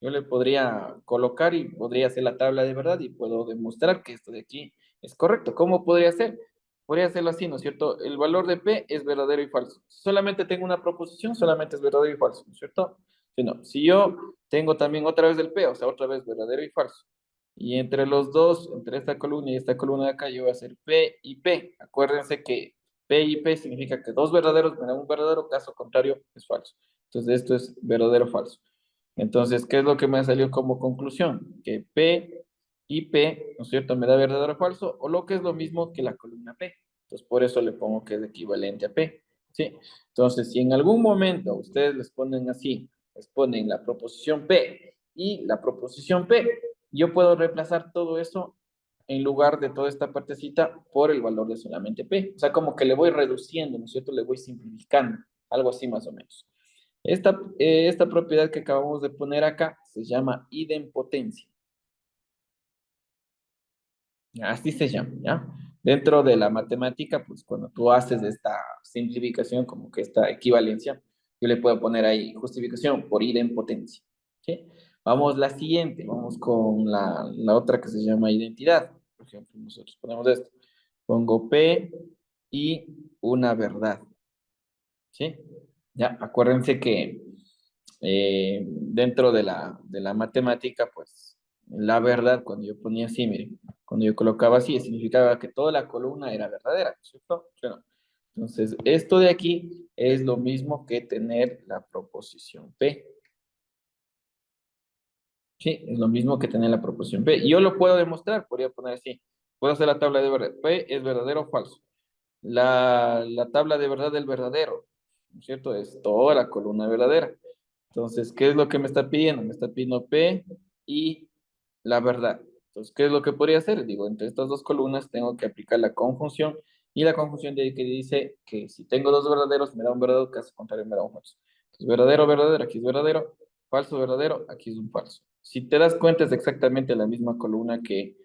Yo le podría colocar y podría hacer la tabla de verdad y puedo demostrar que esto de aquí es correcto. ¿Cómo podría ser? Podría hacerlo así, ¿no es cierto? El valor de P es verdadero y falso. Si solamente tengo una proposición, solamente es verdadero y falso, ¿no es cierto? Si no, si yo tengo también otra vez el P, o sea, otra vez verdadero y falso. Y entre los dos, entre esta columna y esta columna de acá, yo voy a hacer P y P. Acuérdense que P y P significa que dos verdaderos me dan un verdadero, caso contrario es falso. Entonces esto es verdadero o falso. Entonces, ¿qué es lo que me salió como conclusión? Que P y P, ¿no es cierto?, me da verdadero o falso, o lo que es lo mismo que la columna P. Entonces, por eso le pongo que es equivalente a P. ¿Sí? Entonces, si en algún momento ustedes les ponen así, les ponen la proposición P y la proposición P, yo puedo reemplazar todo eso en lugar de toda esta partecita por el valor de solamente P. O sea, como que le voy reduciendo, ¿no es cierto? Le voy simplificando, algo así más o menos. Esta propiedad que acabamos de poner acá se llama idempotencia. Así se llama, ¿ya? Dentro de la matemática, pues cuando tú haces esta simplificación, como que esta equivalencia, yo le puedo poner ahí justificación por idempotencia, ¿sí? Vamos la siguiente, vamos con la otra que se llama identidad. Por ejemplo, nosotros ponemos esto. Pongo P y una verdad. ¿Sí? Ya, acuérdense que dentro de la matemática, pues, la verdad, cuando yo ponía así, miren, cuando yo colocaba así, significaba que toda la columna era verdadera, ¿cierto? Bueno, entonces, esto de aquí es lo mismo que tener la proposición P. Sí, es lo mismo que tener la proposición P. Y yo lo puedo demostrar, podría poner así. Puedo hacer la tabla de verdad. P es verdadero o falso. La tabla de verdad del verdadero, ¿no es cierto? Es toda la columna verdadera. Entonces, ¿qué es lo que me está pidiendo? Me está pidiendo P y la verdad. Entonces, ¿qué es lo que podría hacer? Digo, entre estas dos columnas tengo que aplicar la conjunción y la conjunción de que dice que si tengo dos verdaderos, me da un verdadero, caso contrario me da un falso. Entonces, verdadero, verdadero, aquí es verdadero, falso, verdadero, aquí es un falso. Si te das cuenta, es exactamente la misma columna que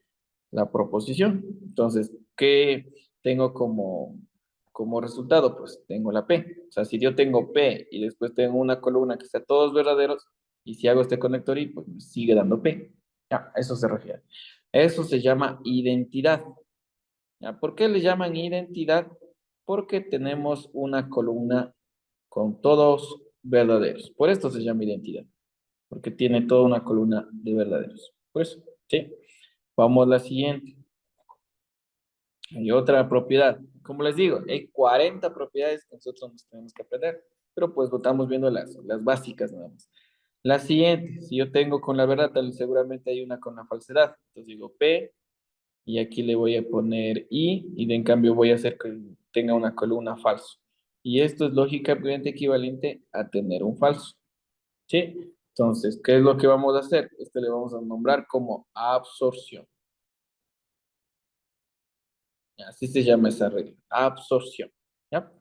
la proposición. Entonces, ¿qué tengo como resultado? Pues tengo la P. O sea, si yo tengo P y después tengo una columna que sea todos verdaderos, y si hago este conector y pues me sigue dando P. Ya, a eso se refiere. Eso se llama identidad. ¿Ya? ¿Por qué le llaman identidad? Porque tenemos una columna con todos verdaderos. Por esto se llama identidad. Porque tiene toda una columna de verdaderos. Por eso, ¿sí? Vamos a la siguiente. Hay otra propiedad. Como les digo, hay 40 propiedades que nosotros nos tenemos que aprender, pero pues estamos viendo las básicas nada más. La siguiente, si yo tengo con la verdad, tal, seguramente hay una con la falsedad. Entonces digo P y aquí le voy a poner I y de en cambio voy a hacer que tenga una columna falso. Y esto es lógicamente equivalente a tener un falso. ¿Sí? Entonces, ¿qué es lo que vamos a hacer? Esto le vamos a nombrar como absorción. Así se llama esa regla, absorción. ¿Ya?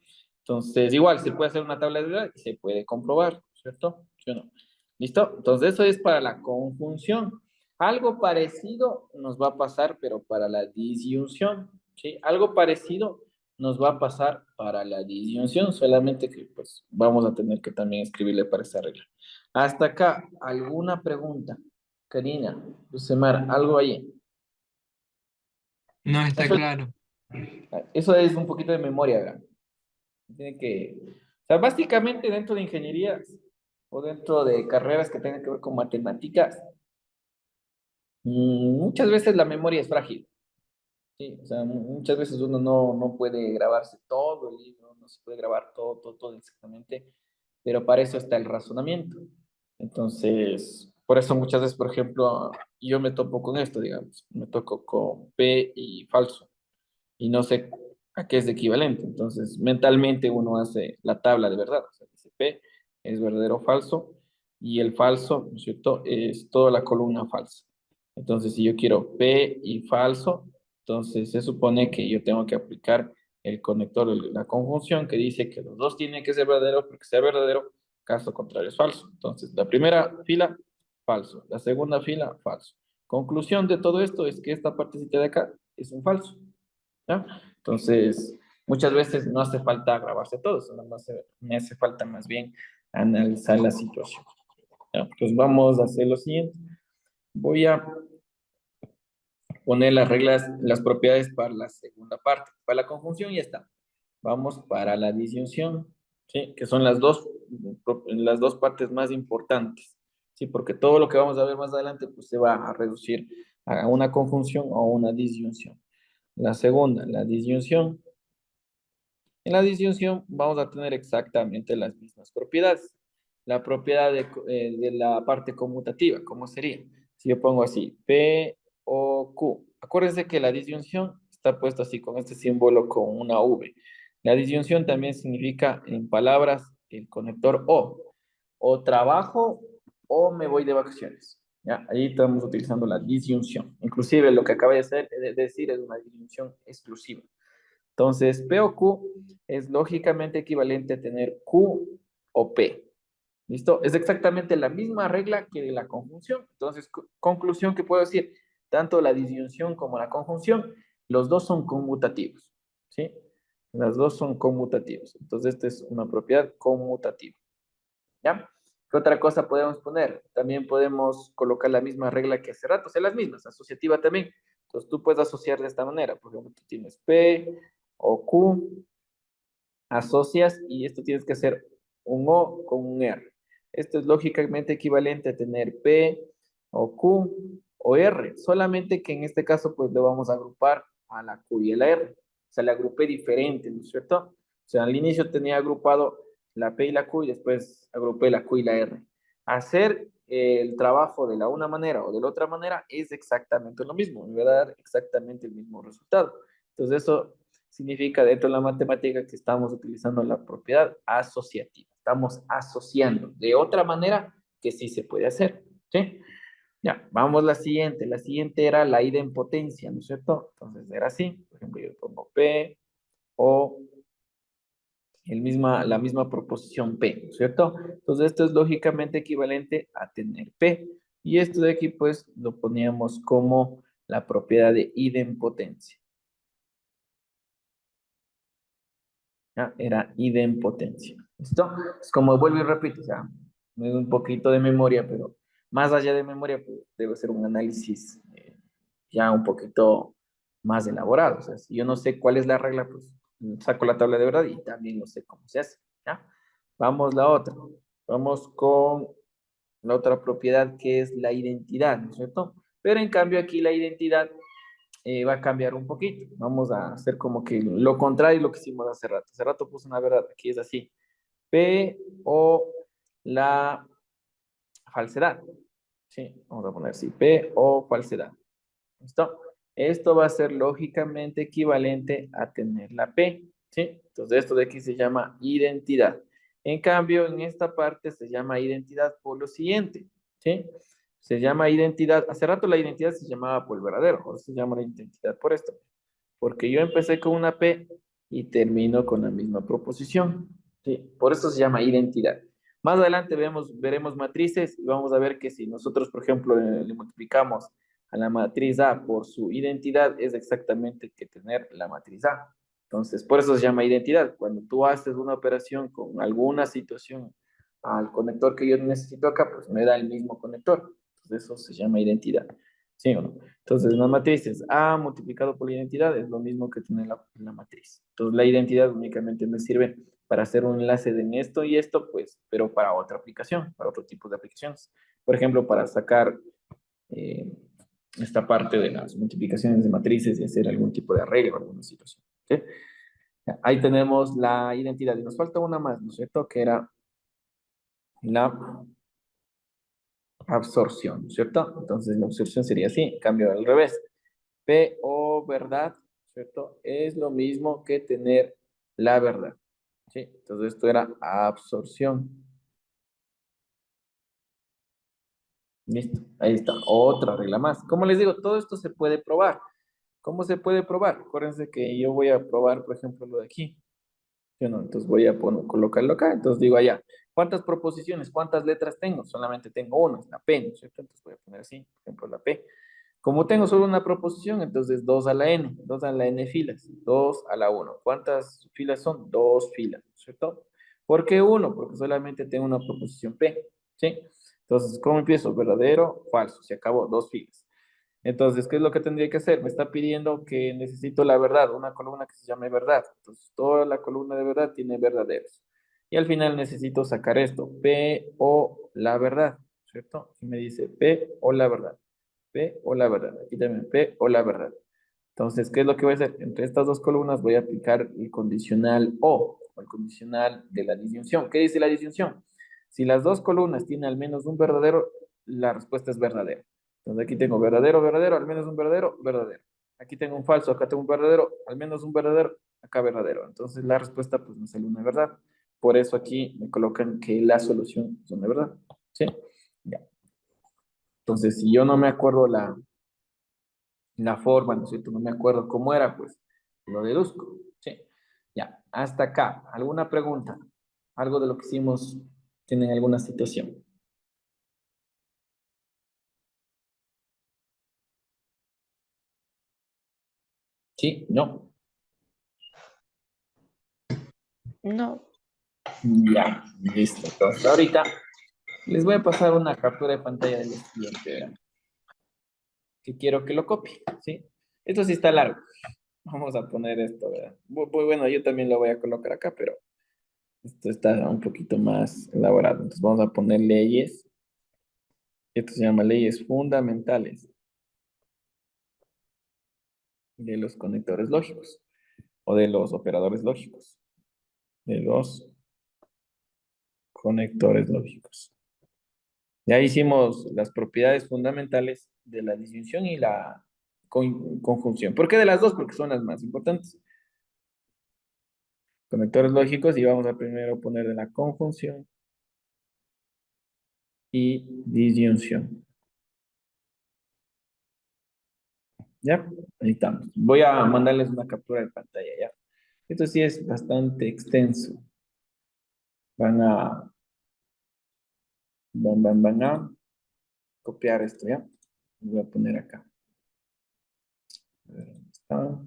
Entonces, igual, se puede hacer una tabla de verdad y se puede comprobar, ¿cierto? ¿Sí o no? ¿Listo? Entonces, eso es para la conjunción. Algo parecido nos va a pasar, pero para la disyunción, ¿sí? Algo parecido nos va a pasar para la disyunción, solamente que, pues, vamos a tener que también escribirle para esa regla. Hasta acá, ¿alguna pregunta? Karina, Lucemar, algo ahí. No está Eso, claro. eso es un poquito de memoria, ¿verdad? Tiene que, o sea, básicamente dentro de ingenierías o dentro de carreras que tengan que ver con matemáticas, muchas veces la memoria es frágil, ¿sí? O sea, muchas veces uno no puede grabarse todo el libro, no se puede grabar todo exactamente, pero para eso está el razonamiento. Entonces, por eso muchas veces, por ejemplo, yo me topo con esto, digamos, me toco con P y falso y no sé a qué es equivalente. Entonces, mentalmente uno hace la tabla de verdad. O sea, dice P es verdadero o falso, y el falso, ¿no es cierto?, es toda la columna falsa. Entonces, si yo quiero P y falso, entonces se supone que yo tengo que aplicar el conector de la conjunción que dice que los dos tienen que ser verdaderos porque sea verdadero, caso contrario es falso. Entonces, la primera fila, falso. La segunda fila, falso. Conclusión de todo esto es que esta partecita de acá es un falso. ¿Ya? Entonces, muchas veces no hace falta grabarse todo, solo me hace falta más bien analizar la situación. ¿Ya? Pues vamos a hacer lo siguiente. Voy a poner las reglas, las propiedades para la segunda parte. Para la conjunción ya está. Vamos para la disyunción, ¿sí? Que son las dos partes más importantes. Sí, porque todo lo que vamos a ver más adelante pues se va a reducir a una conjunción o una disyunción. La segunda, la disyunción. En la disyunción vamos a tener exactamente las mismas propiedades. La propiedad de la parte conmutativa, ¿cómo sería? Si yo pongo así, P o Q. Acuérdense que la disyunción está puesta así, con este símbolo con una V. La disyunción también significa, en palabras, el conector o trabajo o me voy de vacaciones. ¿Ya? Ahí estamos utilizando la disyunción. Inclusive lo que acaba de decir es una disyunción exclusiva. Entonces, P o Q es lógicamente equivalente a tener Q o P. ¿Listo? Es exactamente la misma regla que de la conjunción. Entonces, conclusión que puedo decir, tanto la disyunción como la conjunción, los dos son conmutativos. ¿Sí? Las dos son conmutativos. Entonces, esta es una propiedad conmutativa. ¿Ya? ¿Qué otra cosa podemos poner? También podemos colocar la misma regla que hace rato, o sea, las mismas, asociativa también. Entonces tú puedes asociar de esta manera. Por ejemplo, tú tienes P o Q, asocias y esto tienes que hacer un O con un R. Esto es lógicamente equivalente a tener P o Q o R, solamente que en este caso pues le vamos a agrupar a la Q y a la R. O sea, le agrupé diferente, ¿no es cierto? O sea, al inicio tenía agrupado la P y la Q y después agrupé la Q y la R. Hacer el trabajo de la una manera o de la otra manera es exactamente lo mismo, me va a dar exactamente el mismo resultado. Entonces eso significa dentro de la matemática que estamos utilizando la propiedad asociativa. Estamos asociando de otra manera que sí se puede hacer. ¿Sí? Ya, vamos a la siguiente. La siguiente era la idempotencia, ¿no es cierto? Entonces era así. Por ejemplo, yo pongo P o la misma proposición P, ¿no es cierto? Entonces esto es lógicamente equivalente a tener P. Y esto de aquí pues lo poníamos como la propiedad de idempotencia. ¿Ya? Era idempotencia. ¿Listo? Es como vuelvo y repito, o sea, me doy un poquito de memoria, pero más allá de memoria, pues debe ser un análisis ya un poquito más elaborado. O sea, si yo no sé cuál es la regla, pues saco la tabla de verdad y también no sé cómo se hace. ¿Ya? Vamos la otra. Vamos con la otra propiedad que es la identidad, ¿no es cierto? Pero en cambio aquí la identidad va a cambiar un poquito. Vamos a hacer como que lo contrario de lo que hicimos hace rato. Hace rato puse una verdad, aquí es así. P o la falsedad. Sí, vamos a poner así. P o falsedad. ¿Listo? Esto va a ser lógicamente equivalente a tener la P. ¿Sí? Entonces esto de aquí se llama identidad. En cambio, en esta parte se llama identidad por lo siguiente. ¿Sí? Se llama identidad. Hace rato la identidad se llamaba por el verdadero. Ahora se llama la identidad por esto. Porque yo empecé con una P y termino con la misma proposición. ¿Sí? Por eso se llama identidad. Más adelante veremos matrices y vamos a ver que si nosotros, por ejemplo, le multiplicamos a la matriz A por su identidad, es exactamente que tener la matriz A. Entonces, por eso se llama identidad. Cuando tú haces una operación con alguna situación al conector que yo necesito acá, pues me da el mismo conector. Entonces, eso se llama identidad. ¿Sí o no? Entonces, las matrices A multiplicado por la identidad es lo mismo que tener la matriz. Entonces, la identidad únicamente me sirve para hacer un enlace de esto y esto, pues, pero para otra aplicación, para otro tipo de aplicaciones. Por ejemplo, para sacar eh, esta parte de las multiplicaciones de matrices y hacer algún tipo de arreglo o alguna situación. ¿Sí? Ahí tenemos la identidad. Y nos falta una más, ¿no es cierto? Que era la absorción, ¿cierto? Entonces la absorción sería así, cambio al revés. P o verdad, ¿cierto? Es lo mismo que tener la verdad. ¿Sí? Entonces esto era absorción. Listo, ahí está, otra regla más. Como les digo, todo esto se puede probar. ¿Cómo se puede probar? Acuérdense que yo voy a probar, por ejemplo, lo de aquí. ¿Sí o no? Entonces voy a colocarlo acá. Entonces digo allá, ¿cuántas proposiciones, cuántas letras tengo? Solamente tengo una, es la P, ¿no es cierto? Entonces voy a poner así, por ejemplo, la P. Como tengo solo una proposición, entonces 2 a la n, 2 a la n filas, 2 a la 1. ¿Cuántas filas son? 2 filas, ¿no es cierto? ¿Por qué 1? Porque solamente tengo una proposición P, ¿sí? Entonces, ¿cómo empiezo? ¿Verdadero? Falso. Se acabó, 2 filas. Entonces, ¿qué es lo que tendría que hacer? Me está pidiendo que necesito la verdad, una columna que se llame verdad. Entonces, toda la columna de verdad tiene verdaderos. Y al final necesito sacar esto, P o la verdad, ¿cierto? Y me dice P o la verdad. P o la verdad. Aquí también P o la verdad. Entonces, ¿qué es lo que voy a hacer? Entre estas dos columnas voy a aplicar el condicional o el condicional de la disyunción. ¿Qué dice la disyunción? Si las dos columnas tienen al menos un verdadero, la respuesta es verdadera. Entonces aquí tengo verdadero, verdadero, al menos un verdadero, verdadero. Aquí tengo un falso, acá tengo un verdadero, al menos un verdadero, acá verdadero. Entonces la respuesta pues me sale una verdad. Por eso aquí me colocan que la solución es una verdad. ¿Sí? Ya. Entonces, si yo no me acuerdo la forma, ¿no es cierto? No me acuerdo cómo era, pues lo deduzco. Sí. Ya, hasta acá. ¿Alguna pregunta? ¿Algo de lo que hicimos tienen alguna situación? ¿Sí? ¿No? No. Ya, listo. Entonces, ahorita Les voy a pasar una captura de pantalla del siguiente, verán, que quiero que lo copie, ¿sí? Esto sí está largo. Vamos a poner esto, ¿verdad? Bueno, yo también lo voy a colocar acá, pero esto está un poquito más elaborado. Entonces vamos a poner leyes. Esto se llama leyes fundamentales de los conectores lógicos o de los operadores lógicos, de los conectores lógicos. Ya hicimos las propiedades fundamentales de la disyunción y la conjunción. ¿Por qué de las dos? Porque son las más importantes. Conectores lógicos y vamos a primero poner de la conjunción y disyunción. ¿Ya? Ahí estamos. Voy a mandarles una captura de pantalla, ¿ya? Esto sí es bastante extenso. Van a, van a copiar esto, ¿ya? Lo voy a poner acá. A ver, ¿dónde está?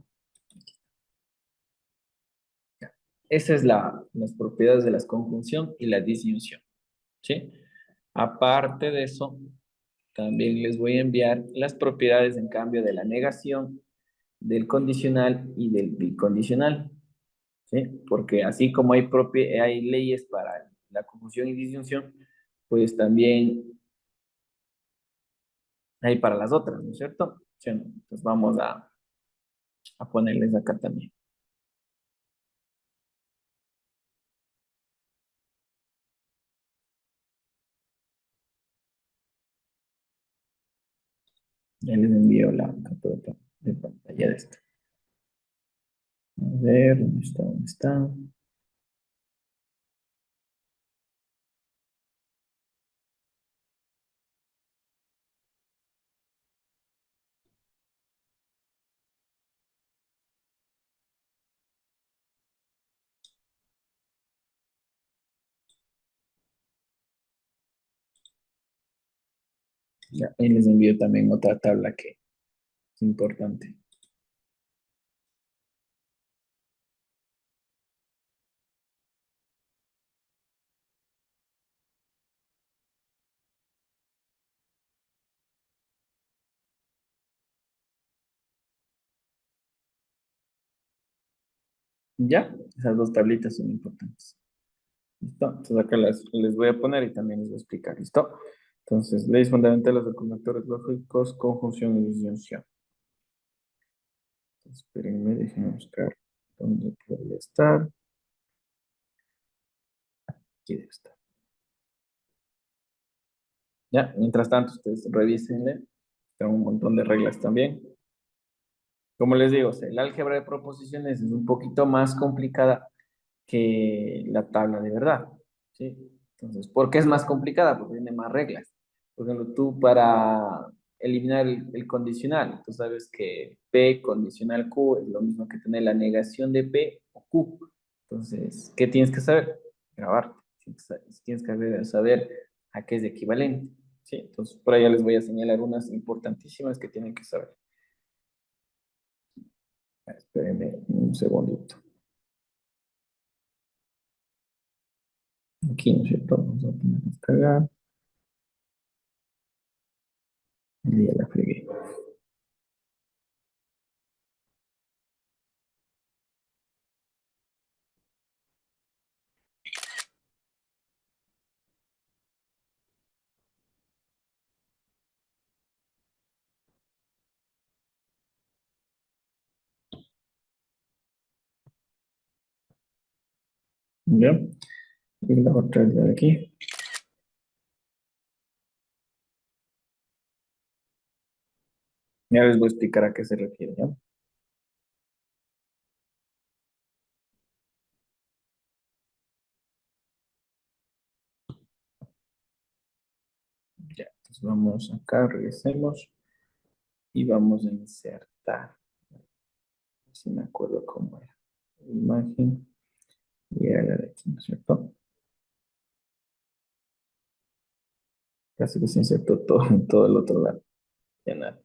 Ya. Esa es las propiedades de la conjunción y la disyunción, ¿sí? Aparte de eso, también les voy a enviar las propiedades en cambio de la negación, del condicional y del bicondicional, ¿sí? Porque así como hay leyes para la conjunción y disyunción, pues también hay para las otras, ¿no es cierto? Sí, ¿no? Entonces vamos a ponerles acá también. Ya les envío la captura de pantalla de esto. A ver, ¿dónde está? ¿Dónde está? Ya, ahí les envío también otra tabla que es importante. Ya, esas dos tablitas son importantes. ¿Listo? Entonces acá les voy a poner y también les voy a explicar. ¿Listo? Entonces, leyes fundamentales de conectores lógicos, conjunción y disyunción. Entonces, espérenme, déjenme buscar dónde podría estar. Aquí debe estar. Ya, mientras tanto, ustedes revísenle. Tengo un montón de reglas también. Como les digo, o sea, el álgebra de proposiciones es un poquito más complicada que la tabla de verdad, ¿sí? Entonces, ¿por qué es más complicada? Porque tiene más reglas. Por ejemplo, tú para eliminar el condicional, tú sabes que P condicional Q es lo mismo que tener la negación de P o Q. Entonces, ¿qué tienes que saber? Grabarte. Tienes que saber a qué es equivalente, ¿sí? Entonces, por allá les voy a señalar unas importantísimas que tienen que saber. Espérenme un segundito. Aquí, ¿no es cierto? Vamos a poner a descargar. Y ya la fregué. ¿Ya? Y la otra es la de aquí. Ya les voy a explicar a qué se refiere, ¿ya? Ya, entonces vamos acá, regresemos y vamos a insertar. Si me acuerdo cómo era. Imagen y era la de aquí, ¿no es cierto? Casi que se insertó todo, todo el otro lado. Ya nada.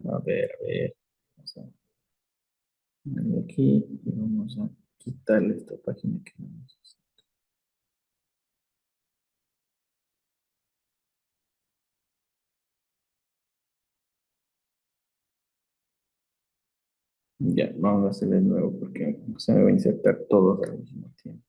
A ver, a ver. Vamos a ponerle aquí y vamos a quitarle esta página que no necesita. Ya, vamos a hacer de nuevo porque se me va a insertar todos al mismo tiempo.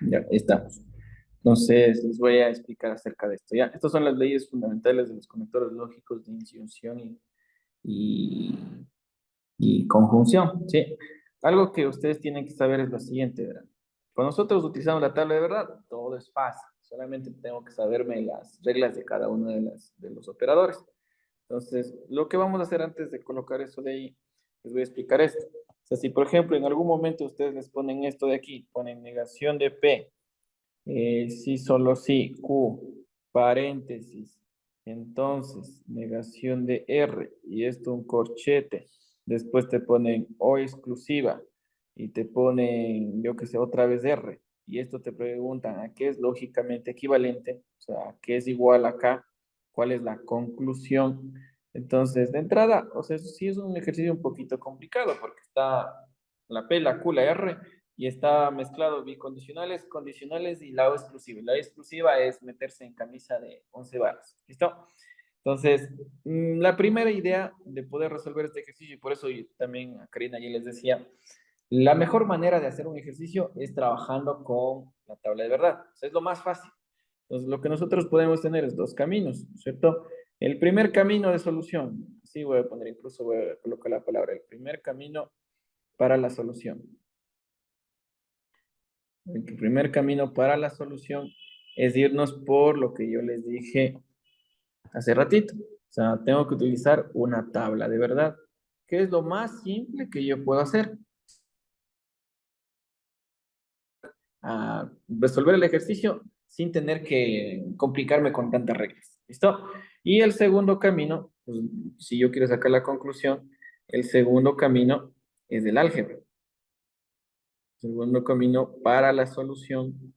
Ya, estamos. Entonces, les voy a explicar acerca de esto. Ya, estas son las leyes fundamentales de los conectores lógicos de disyunción y, y conjunción, ¿sí? Algo que ustedes tienen que saber es lo siguiente, ¿verdad? Cuando nosotros utilizamos la tabla de verdad, todo es fácil. Solamente tengo que saberme las reglas de cada uno de los operadores. Entonces, lo que vamos a hacer antes de colocar eso de ahí, les voy a explicar esto. O sea, si por ejemplo en algún momento ustedes les ponen esto de aquí, ponen negación de P, sí, solo sí, Q, paréntesis, entonces, negación de R, y esto un corchete, después te ponen O exclusiva, y te ponen, yo que sé, otra vez R, y esto te preguntan a qué es lógicamente equivalente, o sea, a qué es igual acá, cuál es la conclusión. Entonces, de entrada, o sea, eso sí es un ejercicio un poquito complicado, porque está la P, la Q, la R, y está mezclado bicondicionales, condicionales y la O exclusiva. La O exclusiva es meterse en camisa de 11 varas. ¿Listo? Entonces, la primera idea de poder resolver este ejercicio, y por eso yo también a Karina ya les decía, la mejor manera de hacer un ejercicio es trabajando con la tabla de verdad. O sea, es lo más fácil. Entonces, lo que nosotros podemos tener es dos caminos, ¿cierto? El primer camino de solución, sí voy a poner, incluso voy a colocar la palabra, el primer camino para la solución. El primer camino para la solución es irnos por lo que yo les dije hace ratito. O sea, tengo que utilizar una tabla de verdad, que es lo más simple que yo puedo hacer. Resolver el ejercicio sin tener que complicarme con tantas reglas. ¿Listo? Y el segundo camino, pues, si yo quiero sacar la conclusión, el segundo camino es el álgebra. El segundo camino para la solución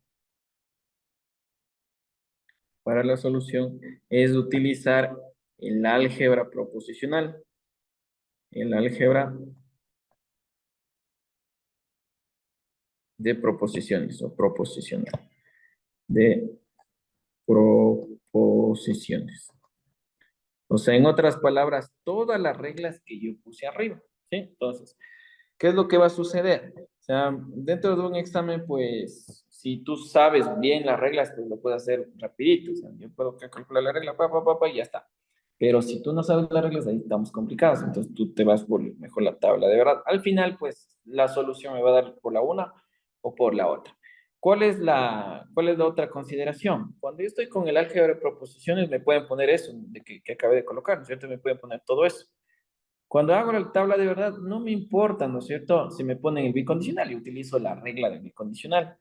es utilizar el álgebra proposicional. El álgebra de proposiciones o proposicional. De proposiciones. O sea, en otras palabras, todas las reglas que yo puse arriba. ¿Sí? Entonces, ¿qué es lo que va a suceder? O sea, dentro de un examen, pues, si tú sabes bien las reglas, pues lo puedes hacer rapidito. O sea, yo puedo calcular la regla, y ya está. Pero si tú no sabes las reglas, ahí estamos complicados. Entonces tú te vas por mejor la tabla de verdad. Al final, pues, la solución me va a dar por la una o por la otra. ¿Cuál es la otra consideración? Cuando yo estoy con el álgebra de proposiciones, me pueden poner eso de que acabé de colocar, ¿no es cierto? Me pueden poner todo eso. Cuando hago la tabla de verdad, no me importa, ¿no es cierto? Si me ponen el bicondicional y utilizo la regla del bicondicional.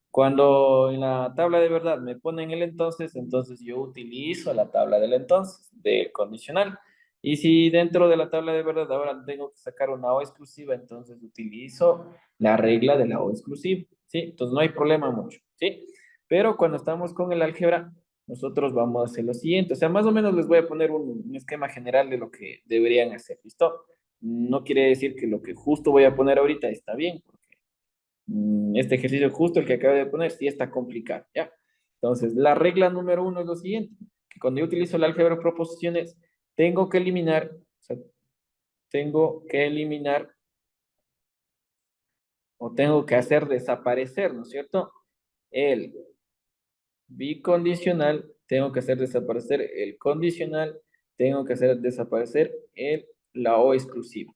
Cuando en la tabla de verdad me ponen el entonces yo utilizo la tabla del entonces, del condicional. Y si dentro de la tabla de verdad ahora tengo que sacar una O exclusiva, entonces utilizo la regla de la O exclusiva, ¿sí? Entonces no hay problema mucho, ¿sí? Pero cuando estamos con el álgebra, nosotros vamos a hacer lo siguiente. O sea, más o menos les voy a poner un esquema general de lo que deberían hacer, ¿listo? No quiere decir que lo que justo voy a poner ahorita está bien, este ejercicio justo el que acabo de poner sí está complicado, ¿ya? Entonces, la regla número uno es lo siguiente, que cuando yo utilizo el álgebra de proposiciones, tengo que eliminar, o sea, tengo que eliminar o tengo que hacer desaparecer, ¿no es cierto? El bicondicional, tengo que hacer desaparecer el condicional, tengo que hacer desaparecer la O exclusiva.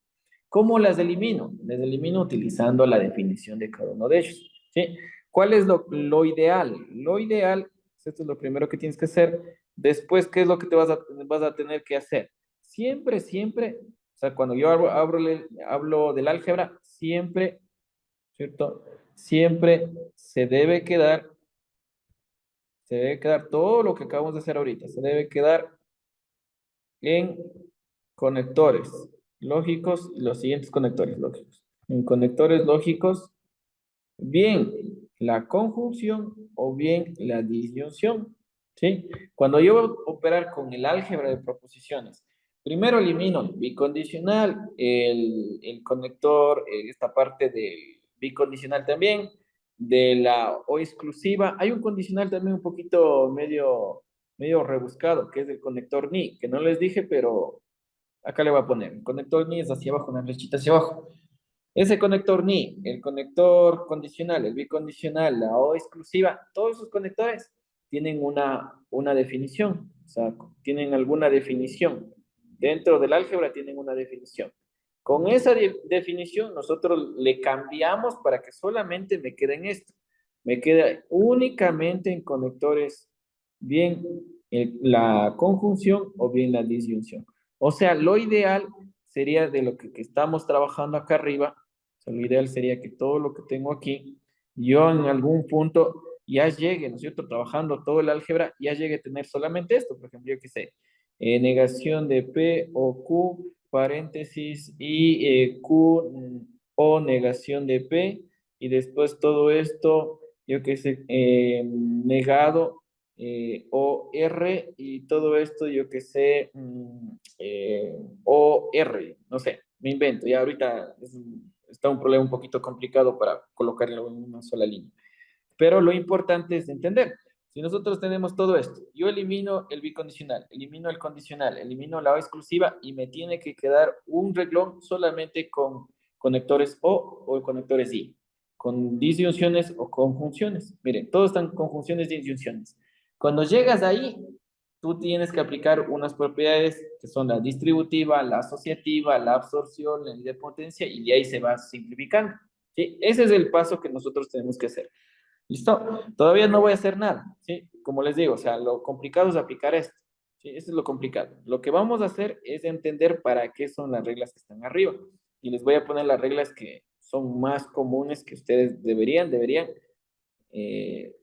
¿Cómo las elimino? Las elimino utilizando la definición de cada uno de ellos, ¿sí? ¿Cuál es lo ideal? Lo ideal, esto es lo primero que tienes que hacer. Después, ¿qué es lo que vas a tener que hacer? Siempre, o sea, cuando yo hablo del álgebra, siempre, ¿cierto? Siempre se debe quedar todo lo que acabamos de hacer ahorita, se debe quedar en conectores lógicos, los siguientes conectores lógicos. En conectores lógicos, bien la conjunción o bien la disyunción, ¿sí? Cuando yo voy a operar con el álgebra de proposiciones, Primero elimino el bicondicional, el conector, esta parte del bicondicional también, de la O exclusiva. Hay un condicional también un poquito medio rebuscado, que es el conector ni, que no les dije, pero acá le voy a poner. El conector ni es hacia abajo, una flechita hacia abajo. Ese conector ni, el conector condicional, el bicondicional, la O exclusiva, todos esos conectores tienen una definición, o sea, tienen alguna definición. Dentro del álgebra tienen una definición. Con esa definición nosotros le cambiamos para que solamente me quede en esto. Me queda únicamente en conectores bien la conjunción o bien la disyunción. O sea, lo ideal sería de lo que estamos trabajando acá arriba, o sea, lo ideal sería que todo lo que tengo aquí, yo en algún punto ya llegue, ¿no es cierto? Trabajando todo el álgebra, ya llegue a tener solamente esto, por ejemplo, yo qué sé, negación de P o Q, paréntesis, y Q o negación de P, y después todo esto, yo qué sé, negado o R, y todo esto, yo qué sé, o R, no sé, me invento, ya ahorita está un problema un poquito complicado para colocarlo en una sola línea. Pero lo importante es entender, si nosotros tenemos todo esto, yo elimino el bicondicional, elimino el condicional, elimino la O exclusiva y me tiene que quedar un reglón solamente con conectores o conectores I, con disyunciones o conjunciones. Miren, todos están conjunciones y disyunciones. Cuando llegas ahí, tú tienes que aplicar unas propiedades que son la distributiva, la asociativa, la absorción, la idempotencia, y de ahí se va simplificando. ¿Sí? Ese es el paso que nosotros tenemos que hacer. ¿Listo? Todavía no voy a hacer nada, ¿sí? Como les digo, o sea, lo complicado es aplicar esto, ¿sí? Eso es lo complicado. Lo que vamos a hacer es entender para qué son las reglas que están arriba. Y les voy a poner las reglas que son más comunes que ustedes deberían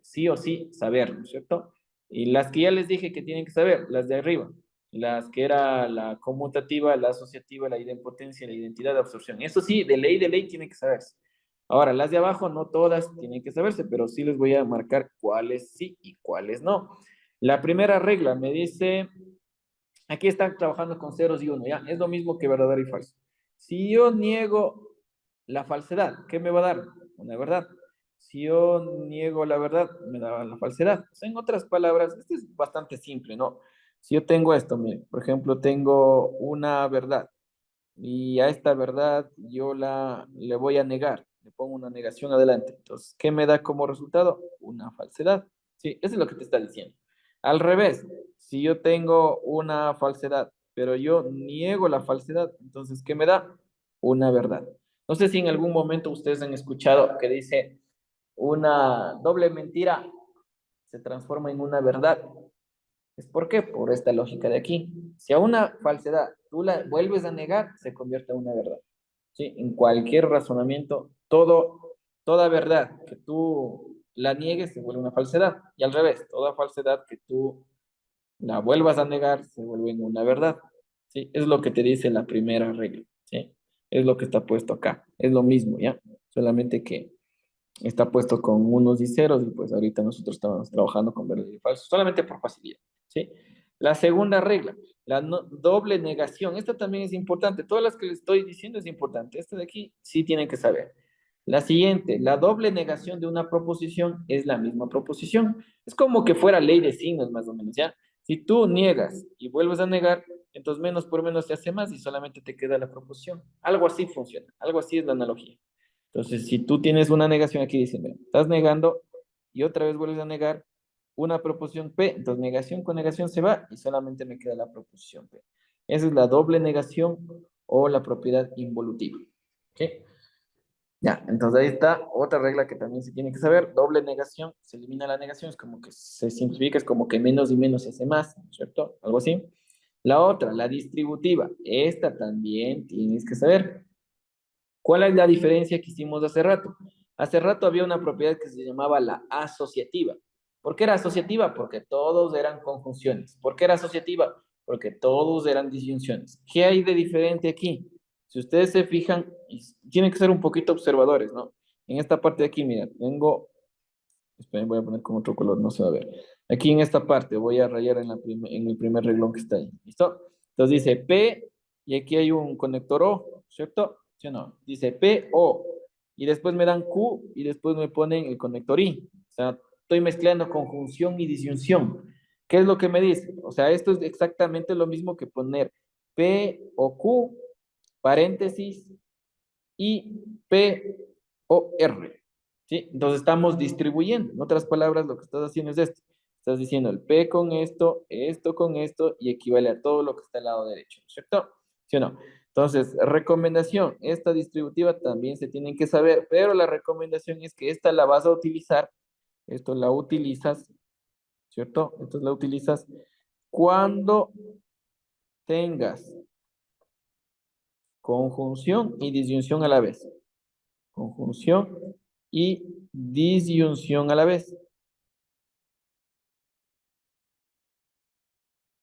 sí o sí saber, ¿no es cierto? Y las que ya les dije que tienen que saber, las de arriba, las que era la conmutativa, la asociativa, la idempotencia, la identidad de absorción. Eso sí, de ley tienen que saberse. Ahora, las de abajo no todas tienen que saberse, pero sí les voy a marcar cuáles sí y cuáles no. La primera regla me dice, aquí están trabajando con ceros y uno, ¿ya? Es lo mismo que verdadero y falso. Si yo niego la falsedad, ¿qué me va a dar? Una verdad. Si yo niego la verdad, me da la falsedad. O sea, en otras palabras, esto es bastante simple, ¿no? Si yo tengo esto, mire, por ejemplo, tengo una verdad y a esta verdad yo le voy a negar, le pongo una negación adelante. Entonces, ¿qué me da como resultado? Una falsedad. Sí, eso es lo que te está diciendo. Al revés, si yo tengo una falsedad, pero yo niego la falsedad, entonces, ¿qué me da? Una verdad. No sé si en algún momento ustedes han escuchado que dice una doble mentira se transforma en una verdad. ¿Es por qué? Por esta lógica de aquí. Si a una falsedad tú la vuelves a negar, se convierte en una verdad. ¿Sí? En cualquier razonamiento, toda verdad que tú la niegues se vuelve una falsedad. Y al revés, toda falsedad que tú la vuelvas a negar se vuelve en una verdad. ¿Sí? Es lo que te dice la primera regla. ¿Sí? Es lo que está puesto acá. Es lo mismo, ¿ya? Solamente que está puesto con unos y ceros y pues ahorita nosotros estamos trabajando con verdadero y falso, solamente por facilidad, ¿sí? La segunda regla, la doble negación, esta también es importante, todas las que les estoy diciendo es importante, esta de aquí sí tienen que saber. La siguiente, la doble negación de una proposición es la misma proposición. Es como que fuera ley de signos más o menos, ¿ya? Si tú niegas y vuelves a negar, entonces menos por menos se hace más y solamente te queda la proposición. Algo así funciona, algo así es la analogía. Entonces, si tú tienes una negación aquí diciendo, estás negando y otra vez vuelves a negar una proposición P, entonces negación con negación se va y solamente me queda la proposición P. Esa es la doble negación o la propiedad involutiva. ¿Ok? Ya, entonces ahí está otra regla que también se tiene que saber. Doble negación, se elimina la negación, es como que se simplifica, es como que menos y menos se hace más, ¿cierto? Algo así. La otra, la distributiva, esta también tienes que saber. ¿Cuál es la diferencia que hicimos hace rato? Hace rato había una propiedad que se llamaba la asociativa. ¿Por qué era asociativa? Porque todos eran conjunciones. ¿Por qué era asociativa? Porque todos eran disyunciones. ¿Qué hay de diferente aquí? Si ustedes se fijan, tienen que ser un poquito observadores, ¿no? En esta parte de aquí, mira, tengo, esperen, voy a poner con otro color, no se va a ver. Aquí en esta parte voy a rayar en el primer reglón que está ahí. ¿Listo? Entonces dice P y aquí hay un conector O, ¿cierto? ¿Sí o no? Dice P, O. Y después me dan Q y después me ponen el conector I. O sea, estoy mezclando conjunción y disyunción. ¿Qué es lo que me dice? O sea, esto es exactamente lo mismo que poner P o Q, paréntesis, y P o R. ¿Sí? Entonces estamos distribuyendo. En otras palabras, lo que estás haciendo es esto. Estás diciendo el P con esto con esto, y equivale a todo lo que está al lado derecho, ¿cierto? ¿Sí o no? Entonces, recomendación, esta distributiva también se tienen que saber, pero la recomendación es que esta la vas a utilizar, esto la utilizas, ¿cierto? Esto la utilizas cuando tengas conjunción y disyunción a la vez. Conjunción y disyunción a la vez.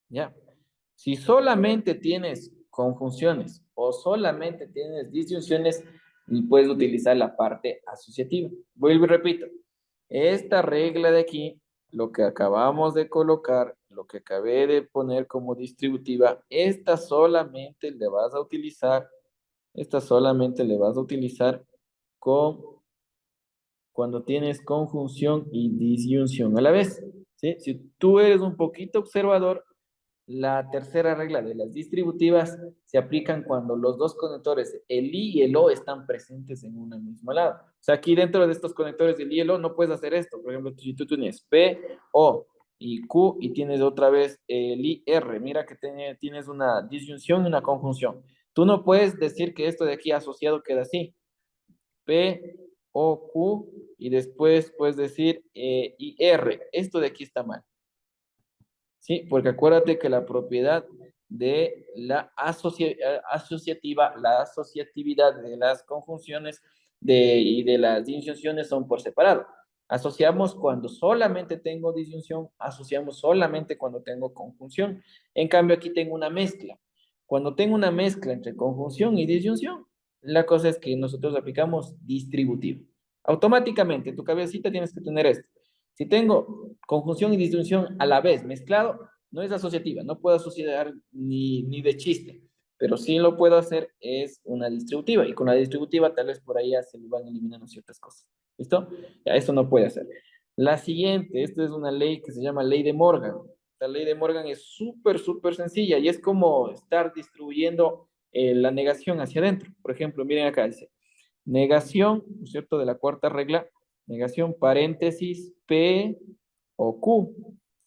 ¿Ya? Si solamente tienes conjunciones o solamente tienes disyunciones, puedes utilizar la parte asociativa. Vuelvo y repito. Esta regla de aquí, lo que acabamos de colocar, lo que acabé de poner como distributiva, esta solamente le vas a utilizar con cuando tienes conjunción y disyunción a la vez. ¿Sí? Si tú eres un poquito observador, la tercera regla de las distributivas se aplican cuando los dos conectores, el I y el O, están presentes en una misma lado. O sea, aquí dentro de estos conectores del I y el O no puedes hacer esto. Por ejemplo, si tú tienes P, O y Q y tienes otra vez el I, R, mira que tienes una disyunción y una conjunción. Tú no puedes decir que esto de aquí asociado queda así. P, O, Q y después puedes decir I, R. Esto de aquí está mal. ¿Sí? Porque acuérdate que la propiedad de la asociativa, la asociatividad de las conjunciones y de las disyunciones son por separado. Asociamos cuando solamente tengo disyunción, asociamos solamente cuando tengo conjunción. En cambio, aquí tengo una mezcla. Cuando tengo una mezcla entre conjunción y disyunción, la cosa es que nosotros aplicamos distributivo. Automáticamente, en tu cabecita tienes que tener esto. Si tengo conjunción y disyunción a la vez mezclado, no es asociativa, no puedo asociar ni de chiste, pero sí lo puedo hacer es una distributiva, y con la distributiva tal vez por ahí ya se le van eliminando ciertas cosas. ¿Listo? Ya, esto no puede hacer. La siguiente, esta es una ley que se llama ley de Morgan. La ley de Morgan es súper sencilla y es como estar distribuyendo la negación hacia adentro. Por ejemplo, miren acá, dice, negación, ¿no es cierto?, de la cuarta regla, negación, paréntesis, P o Q.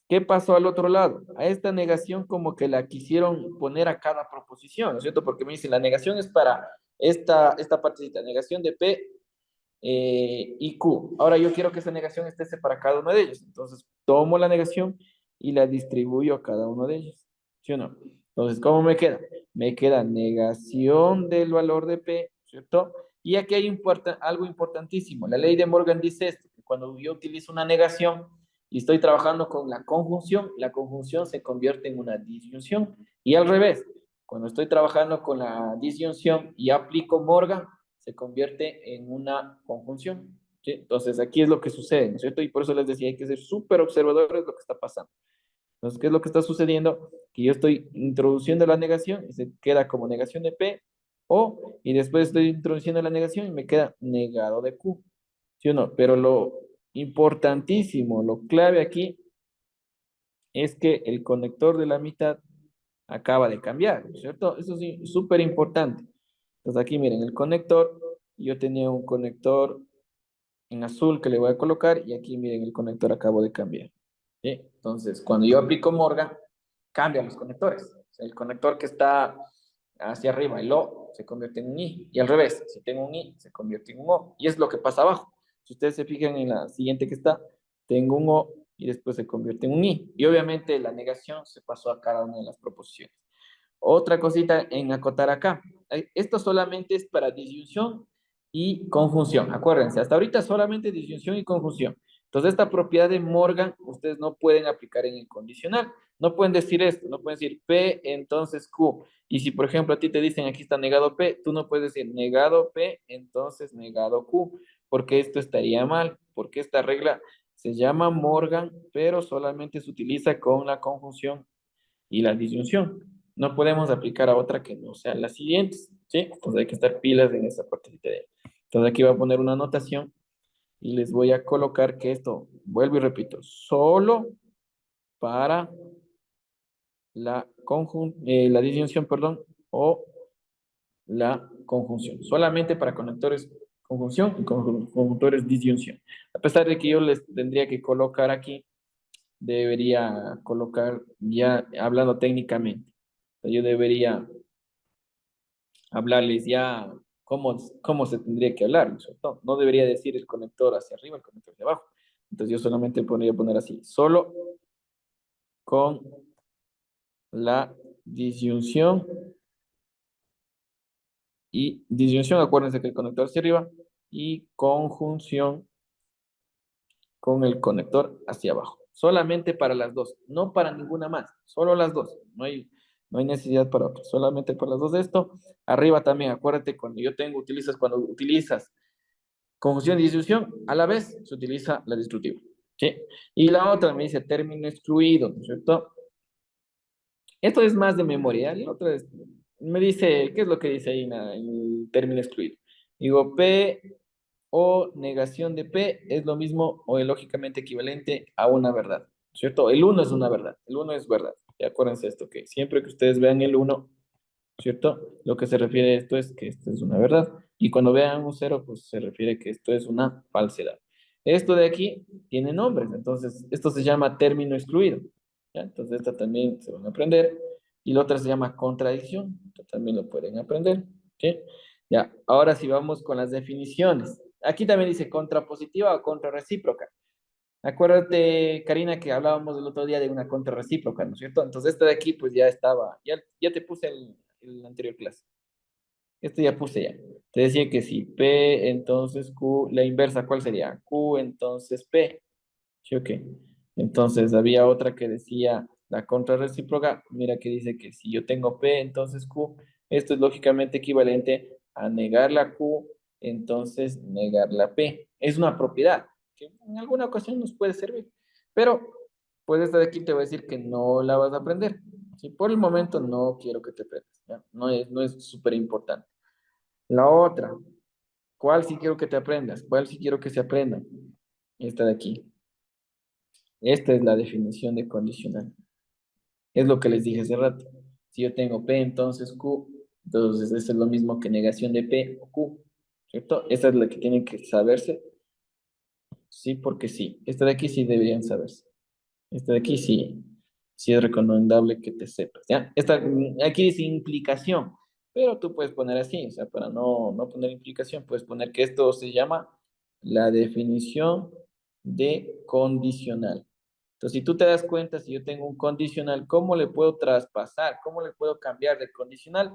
¿Qué pasó al otro lado? A esta negación como que la quisieron poner a cada proposición, ¿no es cierto? Porque me dicen, la negación es para esta partecita, negación de P y Q. Ahora yo quiero que esa negación esté para cada uno de ellos. Entonces tomo la negación y la distribuyo a cada uno de ellos. ¿Sí o no? Entonces, ¿cómo me queda? Me queda negación del valor de P, ¿cierto? Y aquí hay algo importantísimo. La ley de Morgan dice esto, que cuando yo utilizo una negación y estoy trabajando con la conjunción se convierte en una disyunción. Y al revés, cuando estoy trabajando con la disyunción y aplico Morgan, se convierte en una conjunción. ¿Sí? Entonces, aquí es lo que sucede, ¿no es cierto? Y por eso les decía, hay que ser súper observadores de lo que está pasando. Entonces, ¿qué es lo que está sucediendo? Que yo estoy introduciendo la negación y se queda como negación de P, O, y después estoy introduciendo la negación y me queda negado de Q. ¿Sí o no? Pero lo importantísimo, lo clave aquí es que el conector de la mitad acaba de cambiar, ¿cierto? Eso es súper importante. Entonces aquí miren, el conector, yo tenía un conector en azul que le voy a colocar y aquí miren, el conector acabo de cambiar. ¿Sí? Entonces, cuando yo aplico Morgan, cambian los conectores. O sea, el conector que está hacia arriba, el O, se convierte en un I. Y al revés, si tengo un I, se convierte en un O. Y es lo que pasa abajo. Si ustedes se fijan en la siguiente que está, tengo un O y después se convierte en un I. Y obviamente la negación se pasó a cada una de las proposiciones. Otra cosita en acotar acá. Esto solamente es para disyunción y conjunción. Acuérdense, hasta ahorita solamente disyunción y conjunción. Entonces, esta propiedad de Morgan, ustedes no pueden aplicar en el condicional. No pueden decir esto, no pueden decir P, entonces Q. Y si, por ejemplo, a ti te dicen aquí está negado P, tú no puedes decir negado P, entonces negado Q, porque esto estaría mal, porque esta regla se llama Morgan, pero solamente se utiliza con la conjunción y la disyunción. No podemos aplicar a otra que no sean las siguientes, ¿sí? Entonces hay que estar pilas en esta partecita de ahí. Entonces aquí voy a poner una anotación y les voy a colocar que esto, vuelvo y repito, solo para la disyunción, perdón, o la conjunción. Solamente para conectores conjunción y conjuntores disyunción. A pesar de que yo les tendría que colocar aquí, debería colocar ya hablando técnicamente. Yo debería hablarles ya cómo se tendría que hablar, ¿no es cierto? No debería decir el conector hacia arriba, el conector hacia abajo. Entonces yo solamente podría poner así, solo con la disyunción y disyunción, acuérdense que el conector hacia arriba y conjunción con el conector hacia abajo. Solamente para las dos, no para ninguna más, solo las dos. No hay necesidad para otras, solamente para las dos de esto. Arriba también, acuérdate, cuando utilizas conjunción y disyunción, a la vez se utiliza la disyuntiva. ¿Sí? Y la otra me dice término excluido, ¿no es cierto? Esto es más de memoria. La otra me dice, ¿qué es lo que dice ahí en el término excluido? Digo, P o negación de P es lo mismo o es lógicamente equivalente a una verdad, ¿cierto? El uno es una verdad, el uno es verdad. Y acuérdense esto, que siempre que ustedes vean el uno, ¿cierto? Lo que se refiere a esto es que esto es una verdad. Y cuando vean un cero, pues se refiere que esto es una falsedad. Esto de aquí tiene nombres, entonces esto se llama término excluido. ¿Ya? Entonces esta también se van a aprender. Y la otra se llama contradicción, esto también lo pueden aprender. ¿Sí? Ya, ahora sí vamos con las definiciones. Aquí también dice contrapositiva o contrarrecíproca. Acuérdate, Karina, que hablábamos el otro día de una contrarrecíproca, ¿no es cierto? Entonces, esta de aquí, pues ya estaba, ya te puse el anterior clase. Esto ya puse ya. Te decía que si P, entonces Q, la inversa, ¿cuál sería? Q, entonces P. ¿Sí o qué? Entonces, había otra que decía la contrarrecíproca. Mira que dice que si yo tengo P, entonces Q, esto es lógicamente equivalente a negar la Q, entonces negar la P. Es una propiedad que en alguna ocasión nos puede servir. Pero, pues esta de aquí te voy a decir que no la vas a aprender. Si por el momento no quiero que te aprendas, ¿ya? No es súper importante. La otra, ¿cuál sí quiero que te aprendas? ¿Cuál sí quiero que se aprenda? Esta de aquí. Esta es la definición de condicional. Es lo que les dije hace rato. Si yo tengo P, entonces Q, entonces eso es lo mismo que negación de P o Q, ¿cierto? Esta es la que tienen que saberse. Sí, porque sí. Esta de aquí sí deberían saberse. Esta de aquí sí, sí es recomendable que te sepas, ¿ya? Aquí dice implicación, pero tú puedes poner así, o sea, para no poner implicación, puedes poner que esto se llama la definición de condicional. Entonces, si tú te das cuenta, si yo tengo un condicional, ¿cómo le puedo traspasar? ¿Cómo le puedo cambiar de condicional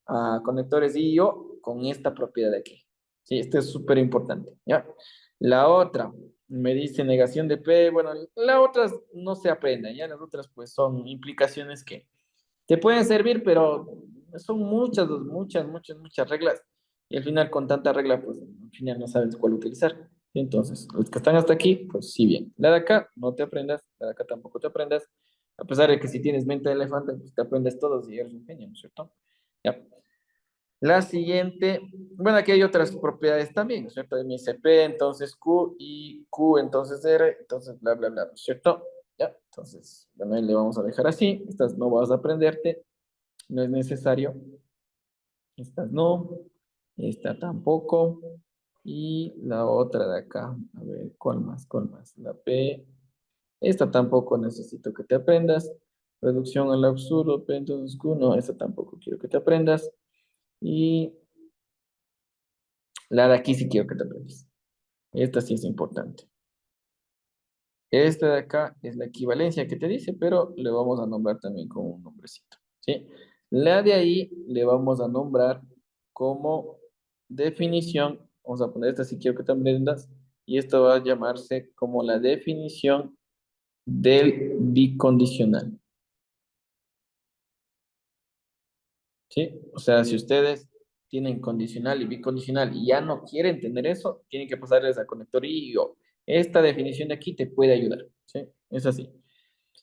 a conectores y o con esta propiedad de aquí? Sí, esto es súper importante, ¿ya? La otra, me dice negación de P, bueno, las otras no se aprenden, ya las otras pues son implicaciones que te pueden servir, pero son muchas reglas. Y al final con tanta regla, pues al final no sabes cuál utilizar. Entonces, los que están hasta aquí, pues sí bien. La de acá, no te aprendas, la de acá tampoco te aprendas. A pesar de que si tienes mente de elefante, pues te aprendes todos y eres un genio, ¿no es cierto? Ya. La siguiente, bueno, aquí hay otras propiedades también, ¿no es cierto? Me dice P, entonces Q, y Q, entonces R, entonces bla, bla, bla, ¿no es cierto? Ya, entonces, bueno, ahí le vamos a dejar así. Estas no vas a aprenderte, no es necesario. Estas no, esta tampoco. Y la otra de acá, a ver, ¿cuál más? ¿Cuál más? La P, esta tampoco necesito que te aprendas. Reducción al absurdo, P, entonces Q, no, esta tampoco quiero que te aprendas. Y la de aquí sí quiero que te aprendas. Esta sí es importante. Esta de acá es la equivalencia que te dice, pero le vamos a nombrar también con un nombrecito, ¿sí? La de ahí le vamos a nombrar como definición. Vamos a poner esta si quiero que te aprendas. Y esto va a llamarse como la definición del bicondicional, ¿sí? O sea, si ustedes tienen condicional y bicondicional y ya no quieren tener eso, tienen que pasarles a conector y o. Esta definición de aquí te puede ayudar, ¿sí? Es así.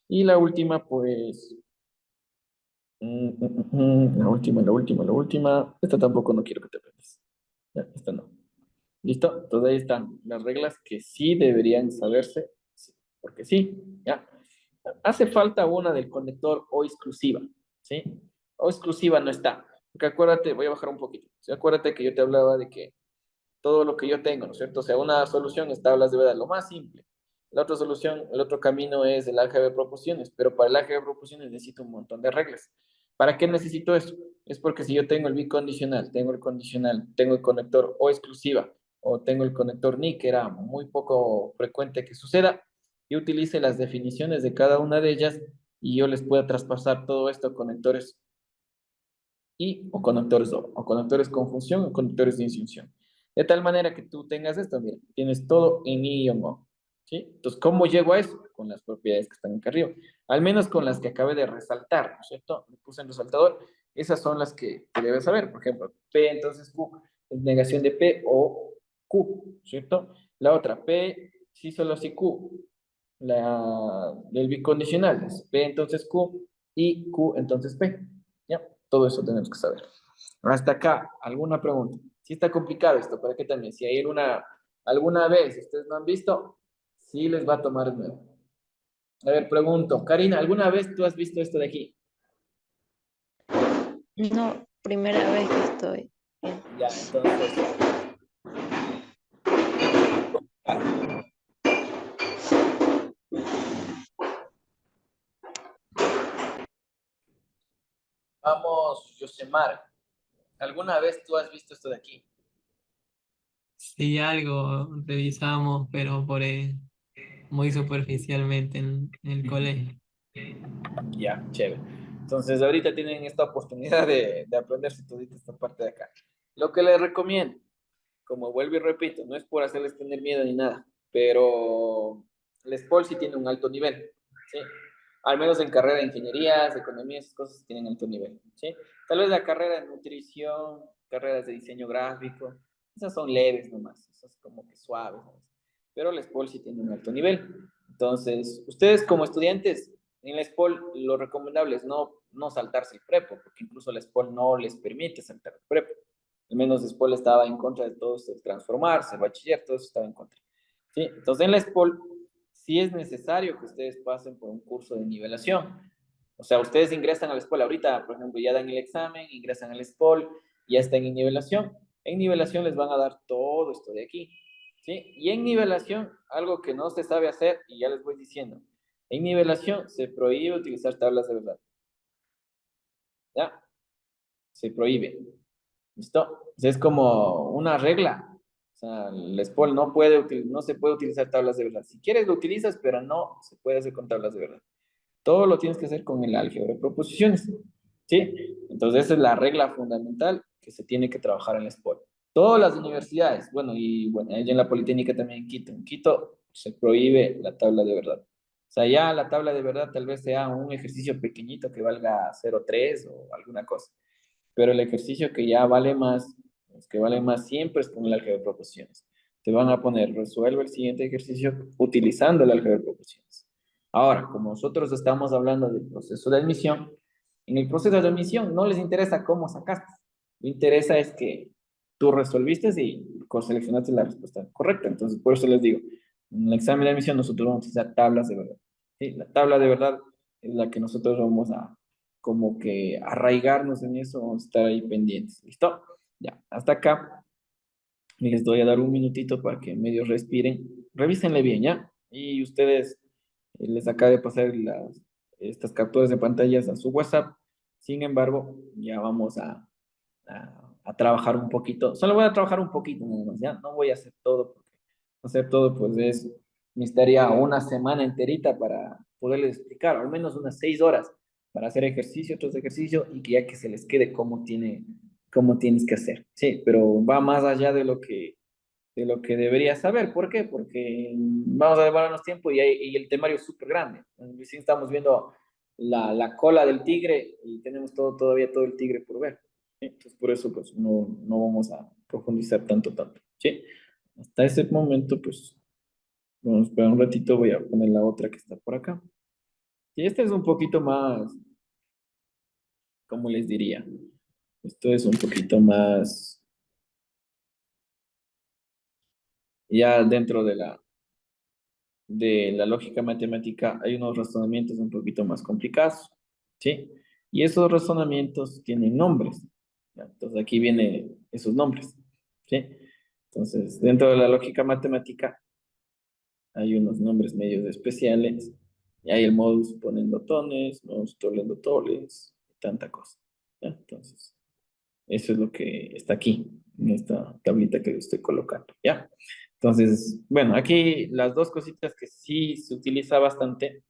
Y la última, pues, La última. Esta tampoco no quiero que te aprendas. Ya, esta no. ¿Listo? Entonces ahí están las reglas que sí deberían saberse, sí, porque sí, ¿ya? Hace falta una del conector o exclusiva, ¿sí? O exclusiva no está. Porque acuérdate, voy a bajar un poquito. ¿Sí? Acuérdate que yo te hablaba de que todo lo que yo tengo, ¿no es cierto? O sea, una solución es tablas de verdad, lo más simple. La otra solución, el otro camino es el álgebra de proporciones, pero para el álgebra de proporciones necesito un montón de reglas. ¿Para qué necesito eso? Es porque si yo tengo el bicondicional, tengo el condicional, tengo el conector o exclusiva, o tengo el conector ni, que era muy poco frecuente que suceda, yo utilice las definiciones de cada una de ellas y yo les pueda traspasar todo esto a conectores y o conectores con función o conectores de insunción. De tal manera que tú tengas esto, mira, tienes todo en I y en O. ¿Sí? Entonces, ¿cómo llego a eso? Con las propiedades que están acá arriba. Al menos con las que acabé de resaltar, ¿no es cierto? Le puse en resaltador. Esas son las que debes saber. Por ejemplo, P entonces Q es negación de P o Q, ¿cierto? La otra, P sí solo si Q. La del bicondicional es P entonces Q y Q entonces P. ¿Ya? Todo eso tenemos que saber. Hasta acá, ¿alguna pregunta? Si está complicado esto, ¿para qué también? Si hay alguna vez ustedes no han visto, sí les va a tomar de nuevo. A ver, pregunto, Karina, ¿alguna vez tú has visto esto de aquí? No, primera vez que estoy viendo. Ya, entonces, vamos, Yosemar, ¿alguna vez tú has visto esto de aquí? Sí, algo revisamos, pero muy superficialmente en el colegio. Ya, chévere. Entonces, ahorita tienen esta oportunidad de aprenderse toda esta parte de acá. Lo que les recomiendo, como vuelvo y repito, no es por hacerles tener miedo ni nada, pero el SPOL sí tiene un alto nivel, ¿sí? Al menos en carrera de ingenierías, economía, esas cosas tienen alto nivel, ¿sí? Tal vez la carrera de nutrición, carreras de diseño gráfico, esas son leves nomás, esas como que suaves, ¿no? Pero el SPOL sí tiene un alto nivel. Entonces, ustedes como estudiantes, en la SPOL lo recomendable es no saltarse el prepo, porque incluso la SPOL no les permite saltar el prepo. Al menos la SPOL estaba en contra de todo esto de transformarse, el bachiller, todo eso estaba en contra. ¿Sí? Entonces, en la SPOL sí es necesario que ustedes pasen por un curso de nivelación. O sea, ustedes ingresan a la SPOL ahorita, por ejemplo, ya dan el examen, ingresan al SPOL, ya están en nivelación. En nivelación les van a dar todo esto de aquí. ¿Sí? Y en nivelación, algo que no se sabe hacer, y ya les voy diciendo, en nivelación se prohíbe utilizar tablas de verdad. ¿Ya? Se prohíbe. ¿Listo? Es como una regla. O sea, el SPOL no se puede utilizar tablas de verdad. Si quieres lo utilizas, pero no se puede hacer con tablas de verdad. Todo lo tienes que hacer con el álgebra de proposiciones. ¿Sí? Entonces esa es la regla fundamental que se tiene que trabajar en el SPOL. Todas las universidades, bueno, y bueno, allá en la Politécnica también en Quito se prohíbe la tabla de verdad. O sea, ya la tabla de verdad tal vez sea un ejercicio pequeñito que valga 0,3 o alguna cosa, pero el ejercicio que ya vale más, los que valen más siempre es con el álgebra de proporciones. Te van a poner, resuelve el siguiente ejercicio utilizando el álgebra de proporciones. Ahora, como nosotros estamos hablando del proceso de admisión, en el proceso de admisión no les interesa cómo sacaste. Lo que interesa es que tú resolviste y seleccionaste la respuesta correcta. Entonces, por eso les digo, en el examen de admisión nosotros vamos a utilizar tablas de verdad. ¿Sí? La tabla de verdad es la que nosotros vamos a como que arraigarnos en eso, estar ahí pendientes. ¿Listo? Ya, hasta acá. Les doy a dar un minutito para que medio respiren. Revísenle bien, ¿ya? Y ustedes les acaba de pasar estas capturas de pantallas a su WhatsApp. Sin embargo, ya vamos a trabajar un poquito. Solo voy a trabajar un poquito nada más, ¿ya? No voy a hacer todo, porque hacer todo, pues necesitaría una semana enterita para poderles explicar, al menos unas 6 horas para hacer ejercicio tras ejercicio y que ya que se les quede cómo tienes que hacer. Sí, pero va más allá de lo que deberías saber. ¿Por qué? Porque vamos a demorarnos tiempo y el temario es súper grande. Recién estamos viendo la cola del tigre y tenemos todavía todo el tigre por ver. ¿Sí? Entonces, por eso, pues, no vamos a profundizar tanto. ¿Sí? Hasta ese momento, pues, vamos a esperar un ratito, voy a poner la otra que está por acá. Y esta es un poquito ¿cómo les diría? Esto es un poquito más, ya dentro de la lógica matemática hay unos razonamientos un poquito más complicados, ¿sí? Y esos razonamientos tienen nombres, ¿ya? Entonces aquí vienen esos nombres, ¿sí? Entonces, dentro de la lógica matemática hay unos nombres medios especiales, y hay el modus ponendotones, modus tolendotoles, tanta cosa, ¿ya? Entonces, eso es lo que está aquí, en esta tablita que le estoy colocando, ¿ya? Entonces, bueno, aquí las dos cositas que sí se utiliza bastante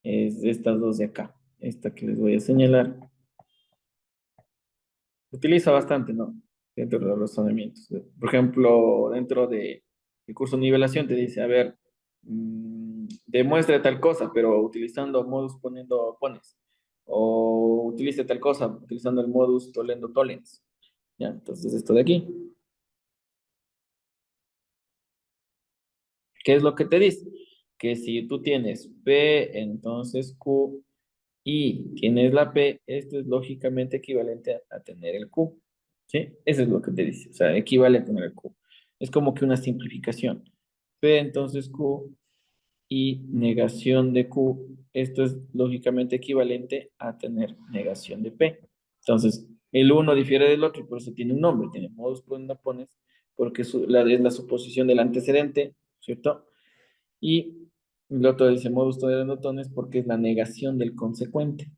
es estas dos de acá. Esta que les voy a señalar. Se utiliza bastante, ¿no? Dentro de los razonamientos. Por ejemplo, dentro de el curso de nivelación te dice, a ver, demuestre tal cosa, pero utilizando modus poniendo pones. O utilice tal cosa utilizando el modus tolendo tolens. ¿Ya? Entonces, esto de aquí. ¿Qué es lo que te dice? Que si tú tienes P, entonces Q, y tienes la P, esto es lógicamente equivalente a tener el Q. ¿Sí? Eso es lo que te dice. O sea, equivale a tener el Q. Es como que una simplificación. P, entonces Q, y negación de Q, esto es lógicamente equivalente a tener negación de P. Entonces, el uno difiere del otro y por eso tiene un nombre. Tiene modus ponens, porque es la suposición del antecedente, ¿cierto? Y el otro dice modus tolerandotones porque es la negación del consecuente.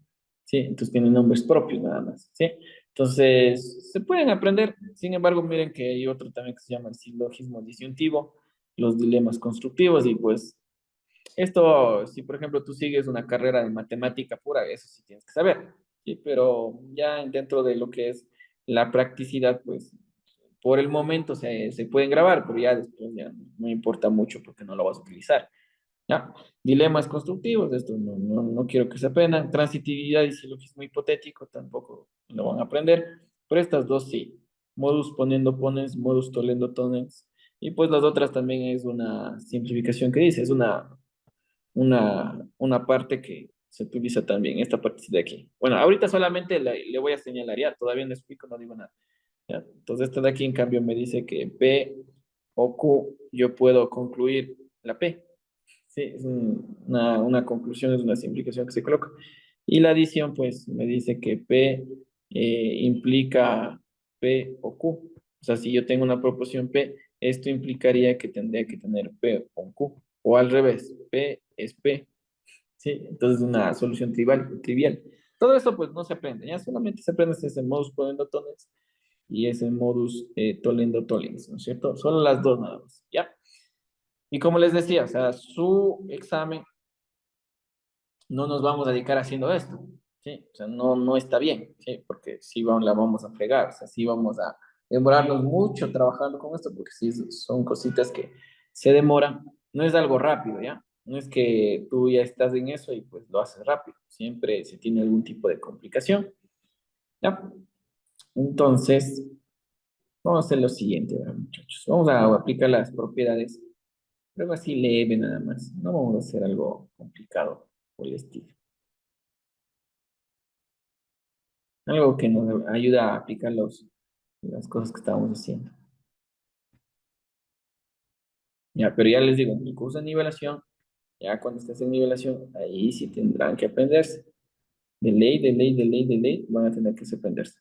¿Sí? Entonces tienen nombres propios nada más. ¿Sí? Entonces, se pueden aprender. Sin embargo, miren que hay otro también que se llama el silogismo disyuntivo, los dilemas constructivos y pues esto, si por ejemplo tú sigues una carrera de matemática pura, eso sí tienes que saber. ¿Sí? Pero ya dentro de lo que es la practicidad, pues por el momento se pueden grabar, pero ya después ya no importa mucho porque no lo vas a utilizar. ¿Ya? Dilemas constructivos, esto no quiero que se aprendan. Transitividad y silogismo hipotético tampoco lo van a aprender, pero estas dos sí. Modus ponendo pones, modus tolendo tones. Y pues las otras también es una simplificación que dice, es una parte que se utiliza también, esta parte de aquí. Bueno, ahorita solamente le voy a señalar ya, todavía no explico, no digo nada. ¿Ya? Entonces, esta de aquí, en cambio, me dice que P o Q, yo puedo concluir la P. Sí, es una conclusión, es una simplificación que se coloca. Y la adición, pues, me dice que P implica P o Q. O sea, si yo tengo una proporción P, esto implicaría que tendría que tener P o Q. O al revés, P es P. Sí, entonces una solución trivial. Todo eso, pues, no se aprende. Ya solamente se aprende ese modus ponendotones y ese modus tolendo tollens, ¿no es cierto? Solo las dos nada más, ¿ya? Y como les decía, o sea, su examen no nos vamos a dedicar haciendo esto, ¿sí? O sea, no está bien, ¿sí? Porque sí la vamos a fregar, o sea, sí vamos a demorarnos mucho trabajando con esto, porque sí son cositas que se demoran, no es algo rápido, ¿ya? No es que tú ya estás en eso y pues lo haces rápido, siempre se tiene algún tipo de complicación, ¿ya? Entonces, vamos a hacer lo siguiente, ¿verdad, muchachos? Vamos a aplicar las propiedades, algo así leve nada más, no vamos a hacer algo complicado por el estilo. Algo que nos ayuda a aplicar las cosas que estábamos haciendo. Ya, pero ya les digo, en el curso de nivelación, ya cuando estés en nivelación, ahí sí tendrán que aprenderse. De ley, van a tener que aprenderse.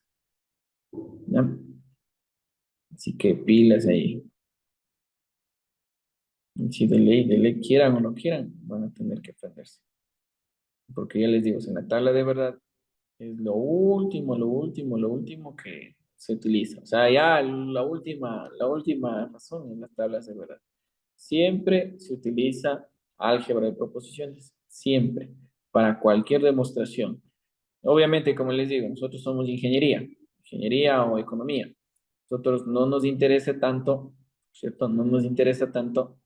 ¿Ya? Así que pilas ahí. Y si de ley quieran o no quieran, van a tener que aprenderse. Porque ya les digo, en la tabla de verdad es lo último que se utiliza. O sea, ya la última razón en las tablas de verdad. Siempre se utiliza álgebra de proposiciones, siempre, para cualquier demostración. Obviamente, como les digo, nosotros somos ingeniería o economía. Nosotros no nos interesa tanto, ¿cierto? No nos interesa tanto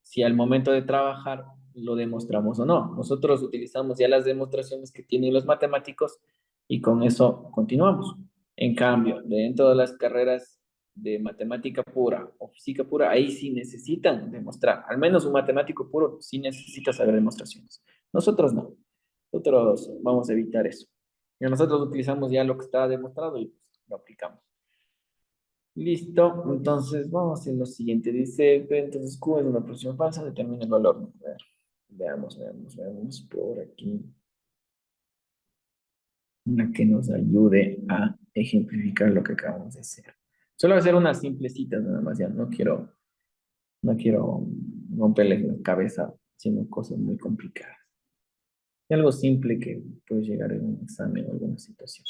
si al momento de trabajar lo demostramos o no. Nosotros utilizamos ya las demostraciones que tienen los matemáticos y con eso continuamos. En cambio, dentro de las carreras de matemática pura o física pura, ahí sí necesitan demostrar. Al menos un matemático puro sí necesita saber demostraciones. Nosotros no. Nosotros vamos a evitar eso. Y nosotros utilizamos ya lo que está demostrado y pues, lo aplicamos. Listo, entonces vamos a hacer lo siguiente. Dice, P, entonces Q es una posición falsa, determina el valor. A ver, veamos por aquí. Una que nos ayude a ejemplificar lo que acabamos de hacer. Solo voy a hacer unas simplecitas nada más, ya no quiero romperles la cabeza haciendo cosas muy complicadas. Y algo simple que puede llegar en un examen o alguna situación.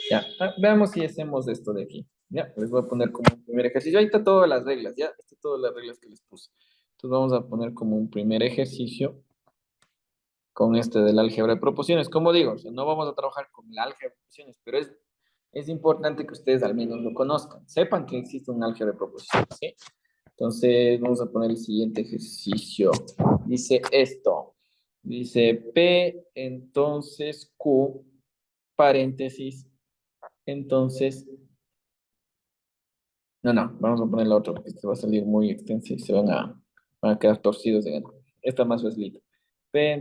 Ya, veamos si hacemos esto de aquí. Ya, les voy a poner como un primer ejercicio. Ahí está todas las reglas, ya, están todas las reglas que les puse. Entonces vamos a poner como un primer ejercicio con este del álgebra de proporciones. Como digo, o sea, no vamos a trabajar con el álgebra de proporciones, pero es importante que ustedes al menos lo conozcan. Sepan que existe un álgebra de proporciones, ¿sí? Entonces vamos a poner el siguiente ejercicio. Dice esto. Dice P, entonces Q, paréntesis, entonces... No, vamos a poner la otra porque esto va a salir muy extenso y van a quedar torcidos de ganas. Esta más facilita. P,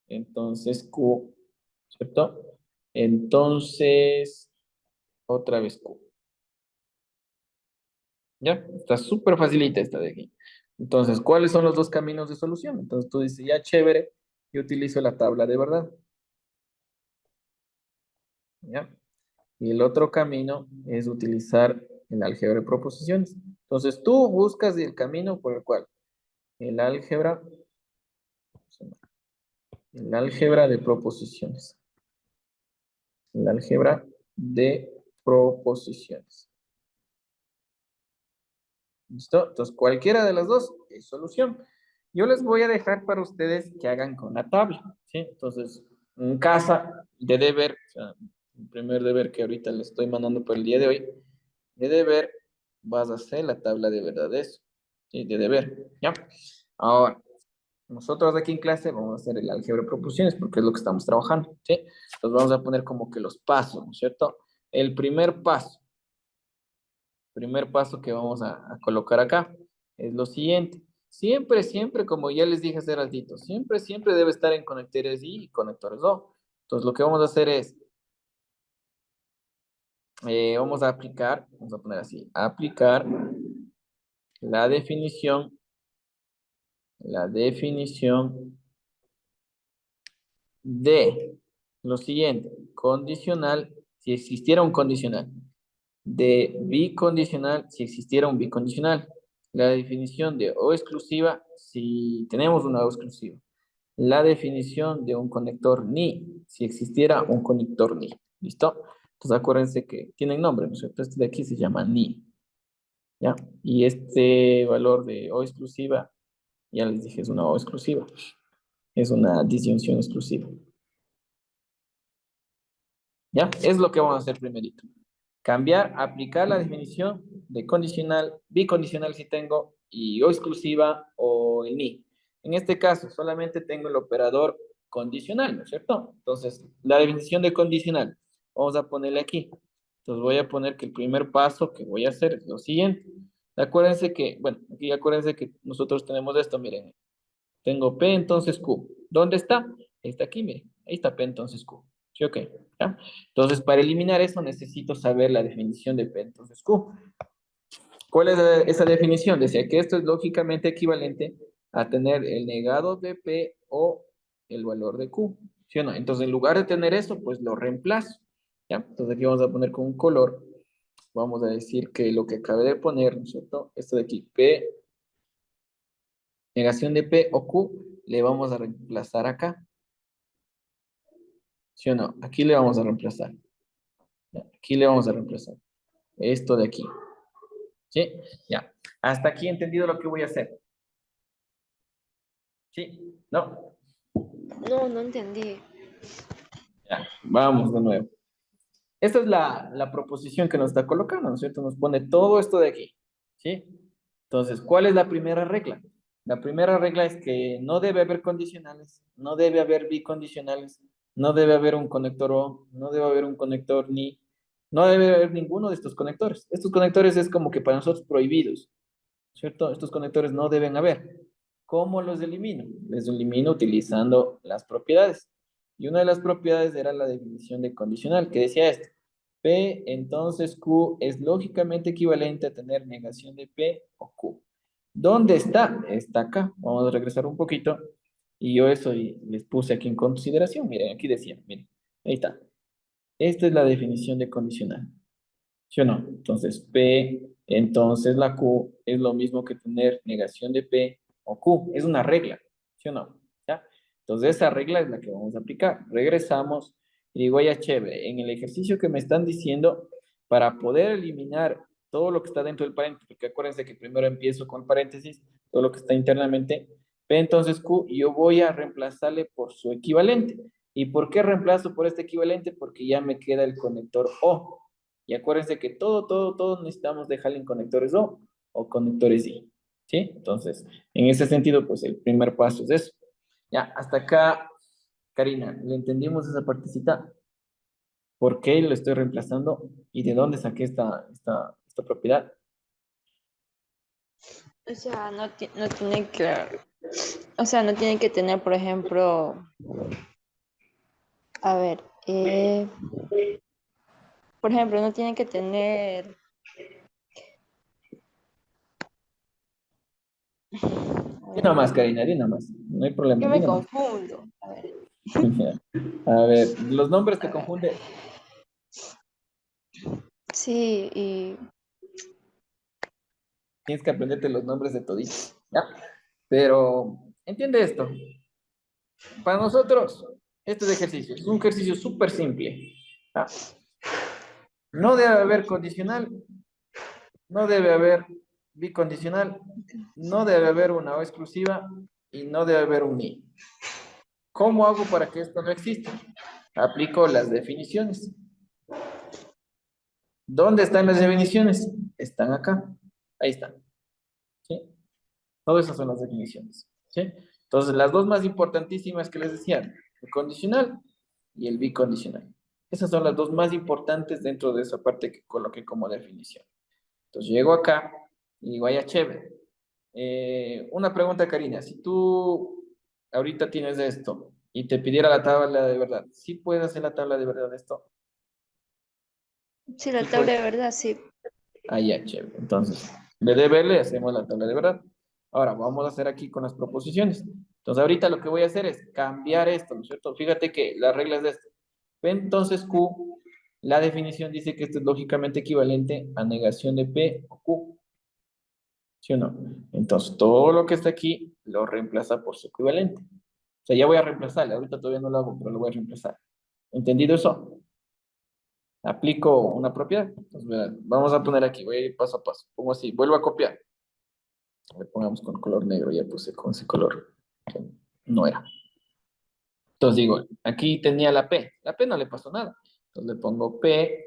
entonces Q, ¿cierto? Entonces, otra vez Q. ¿Ya? Está súper facilita esta de aquí. Entonces, ¿cuáles son los dos caminos de solución? Entonces tú dices, ya chévere, yo utilizo la tabla de verdad. ¿Ya? Y el otro camino es utilizar el álgebra de proposiciones. Entonces tú buscas el camino por el cual el álgebra de proposiciones. El álgebra de proposiciones. ¿Listo? Entonces cualquiera de las dos es solución. Yo les voy a dejar para ustedes que hagan con la tabla. ¿Sí? Entonces, en casa de deber, o sea, el primer deber que ahorita les estoy mandando por el día de hoy, de deber, vas a hacer la tabla de verdades. ¿Sí? De deber. ¿Ya? Ahora, nosotros aquí en clase vamos a hacer el álgebra de proporciones porque es lo que estamos trabajando. ¿Sí? Entonces vamos a poner como que los pasos, ¿no es cierto? El primer que vamos a colocar acá es lo siguiente. Siempre, como ya les dije hace ratito, siempre debe estar en conectores I y conectores O. Entonces lo que vamos a hacer es, vamos a poner así, aplicar la definición de lo siguiente, condicional, si existiera un condicional, de bicondicional, si existiera un bicondicional, la definición de O exclusiva, si tenemos una O exclusiva, la definición de un conector ni, si existiera un conector ni, ¿listo? Entonces acuérdense que tienen nombre, ¿no es cierto? Este de aquí se llama ni, ¿ya? Y este valor de O exclusiva, ya les dije, es una O exclusiva, es una disyunción exclusiva. ¿Ya? Es lo que vamos a hacer primerito. Cambiar, aplicar la definición de condicional, bicondicional si tengo, y o exclusiva o el ni. En este caso, solamente tengo el operador condicional, ¿no es cierto? Entonces, la definición de condicional, vamos a ponerle aquí. Entonces, voy a poner que el primer paso que voy a hacer es lo siguiente. Acuérdense que, bueno, aquí acuérdense que nosotros tenemos esto, miren. Tengo P, entonces Q. ¿Dónde está? Está aquí, miren. Ahí está P, entonces Q. ¿Sí o qué? ¿Ya? Entonces, para eliminar eso, necesito saber la definición de P, entonces Q. ¿Cuál es esa definición? Decía que esto es lógicamente equivalente a tener el negado de P o el valor de Q. ¿Sí o no? Entonces, en lugar de tener eso, pues lo reemplazo. ¿Ya? Entonces, aquí vamos a poner con un color. Vamos a decir que lo que acabé de poner, ¿no es cierto? Esto de aquí, P, negación de P o Q, le vamos a reemplazar acá. ¿Sí o no? Aquí le vamos a reemplazar. Aquí le vamos a reemplazar. Esto de aquí. ¿Sí? Ya. Hasta aquí he entendido lo que voy a hacer. ¿Sí? ¿No? No, no entendí. Ya. Vamos de nuevo. Esta es la proposición que nos está colocando, ¿no es cierto? Nos pone todo esto de aquí. ¿Sí? Entonces, ¿cuál es la primera regla? La primera regla es que no debe haber condicionales, no debe haber bicondicionales, no debe haber un conector O, no debe haber un conector ni, no debe haber ninguno de estos conectores. Estos conectores es como que para nosotros prohibidos, ¿cierto? Estos conectores no deben haber. ¿Cómo los elimino? Les elimino utilizando las propiedades. Y una de las propiedades era la definición de condicional, que decía esto. P, entonces Q es lógicamente equivalente a tener negación de P o Q. ¿Dónde está? Está acá. Vamos a regresar un poquito. Y yo eso les puse aquí en consideración. Miren, aquí decía, miren, ahí está. Esta es la definición de condicional. ¿Sí o no? Entonces, P, entonces la Q es lo mismo que tener negación de P o Q. Es una regla. ¿Sí o no? ¿Ya? Entonces, esa regla es la que vamos a aplicar. Regresamos y digo, ya chévere, en el ejercicio que me están diciendo, para poder eliminar todo lo que está dentro del paréntesis, porque acuérdense que primero empiezo con paréntesis, todo lo que está internamente, P entonces Q, y yo voy a reemplazarle por su equivalente. ¿Y por qué reemplazo por este equivalente? Porque ya me queda el conector O. Y acuérdense que todo necesitamos dejarle en conectores o conectores I. ¿Sí? Entonces, en ese sentido, pues el primer paso es eso. Ya, hasta acá, Karina, ¿le entendimos esa partecita? ¿Por qué lo estoy reemplazando? ¿Y de dónde saqué esta propiedad? O sea, no tiene que, o sea, no tiene que tener, por ejemplo, a ver, por ejemplo, no tiene que tener, Di nomás, Karina, di nomás. No hay problema, yo di me nomás. confundo. A ver, A ver, los nombres te a ver. confunden. Sí, y Tienes que aprenderte los nombres de toditos. ¿Ya? Pero, entiende esto. Para nosotros, este ejercicio es un ejercicio súper simple. ¿Ya? No debe haber condicional, no debe haber bicondicional, no debe haber una O exclusiva y no debe haber un I. ¿Cómo hago para que esto no exista? Aplico las definiciones. ¿Dónde están las definiciones? Están acá. Ahí están. ¿Sí? Todas esas son las definiciones. ¿Sí? Entonces, las dos más importantísimas que les decía, el condicional y el bicondicional. Esas son las dos más importantes dentro de esa parte que coloqué como definición. Entonces, llego acá y digo, ya chévere. Una pregunta, Karina. Si tú ahorita tienes esto y te pidiera la tabla de verdad, ¿sí puedes hacer la tabla de verdad de esto? sí, la Sí tabla puedes. de verdad, sí. Ah, ya, chévere. Entonces, en vez de verle, hacemos la tabla de verdad. Ahora, vamos a hacer aquí con las proposiciones. Entonces, ahorita lo que voy a hacer es cambiar esto, ¿no es cierto? Fíjate que la regla es de esto. Entonces, Q, la definición dice que esto es lógicamente equivalente a negación de P o Q. ¿Sí o no? Entonces, todo lo que está aquí lo reemplaza por su equivalente. O sea, ya voy a reemplazarle. Ahorita todavía no lo hago, pero lo voy a reemplazar. ¿Entendido eso? Aplico una propiedad. Entonces, verán, vamos a poner aquí, voy a ir paso a paso. Pongo así, vuelvo a copiar. Le pongamos con color negro, ya puse con ese color. Que no era. Entonces digo, aquí tenía la P. La P no le pasó nada. Entonces le pongo P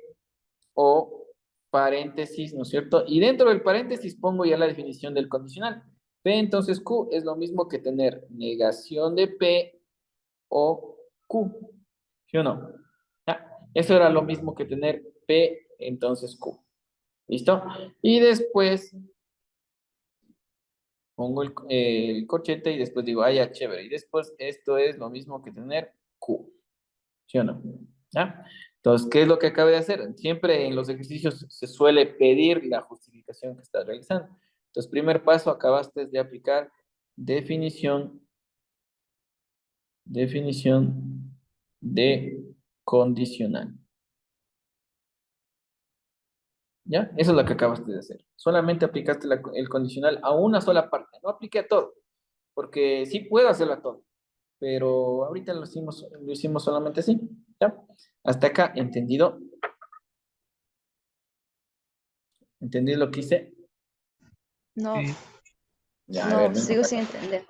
o paréntesis, ¿no es cierto? Y dentro del paréntesis pongo ya la definición del condicional. P entonces Q es lo mismo que tener negación de P o Q. ¿Sí o no? ¿Ya? Eso era lo mismo que tener P entonces Q. ¿Listo? Y después pongo el corchete y después digo, ah, ya, chévere. Y después esto es lo mismo que tener Q. ¿Sí o no? ¿Ya? Entonces, ¿qué es lo que acabo de hacer? Siempre en los ejercicios se suele pedir la justificación que estás realizando. Entonces, primer paso, acabaste de aplicar definición, definición de condicional. ¿Ya? Eso es lo que acabaste de hacer. Solamente aplicaste el condicional a una sola parte. No apliqué a todo, porque sí puedo hacerlo a todo, pero ahorita lo hicimos solamente así. ¿Ya? Hasta acá, ¿entendido? ¿Entendí lo que hice? No, Sí. Ya, a ver, no, venga sigo para sin acá. entender.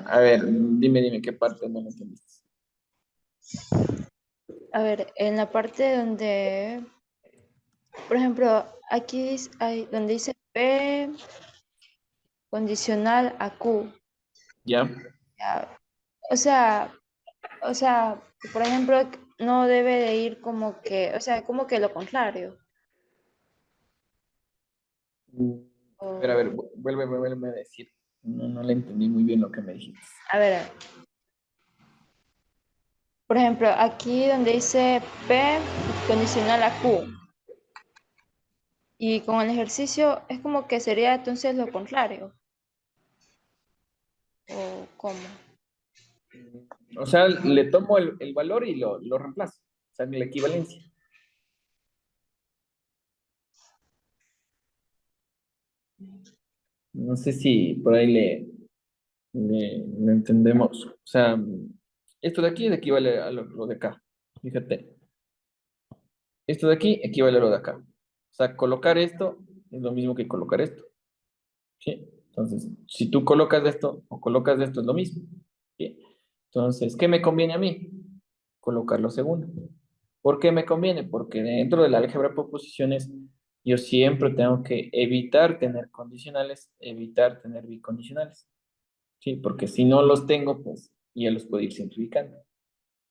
A ver, dime, ¿qué parte no me entendiste? A ver, en la parte donde, por ejemplo, aquí hay donde dice P condicional a Q. ¿Ya? Ya. O sea, o sea, por ejemplo, no debe de ir como que, o sea, como que lo contrario. Mm, a ver, O- vuelve a decir. No le entendí muy bien lo que me dijiste. a ver, Por ejemplo, aquí donde dice P condicional a Q. Y con el ejercicio es como que sería entonces lo contrario. ¿O cómo? O sea, le tomo el valor y lo reemplazo. O sea, la equivalencia. No sé si por ahí le entendemos. O sea, esto de aquí equivale a lo de acá. Fíjate. Esto de aquí equivale a lo de acá. O sea, colocar esto es lo mismo que colocar esto. ¿Sí? Entonces, si tú colocas esto o colocas esto es lo mismo. ¿Sí? Entonces, ¿qué me conviene a mí? Colocar lo segundo. ¿Por qué me conviene? Porque dentro de la álgebra de proposiciones yo siempre tengo que evitar tener condicionales, evitar tener bicondicionales. ¿Sí? Porque si no los tengo, pues ya los puedo ir simplificando.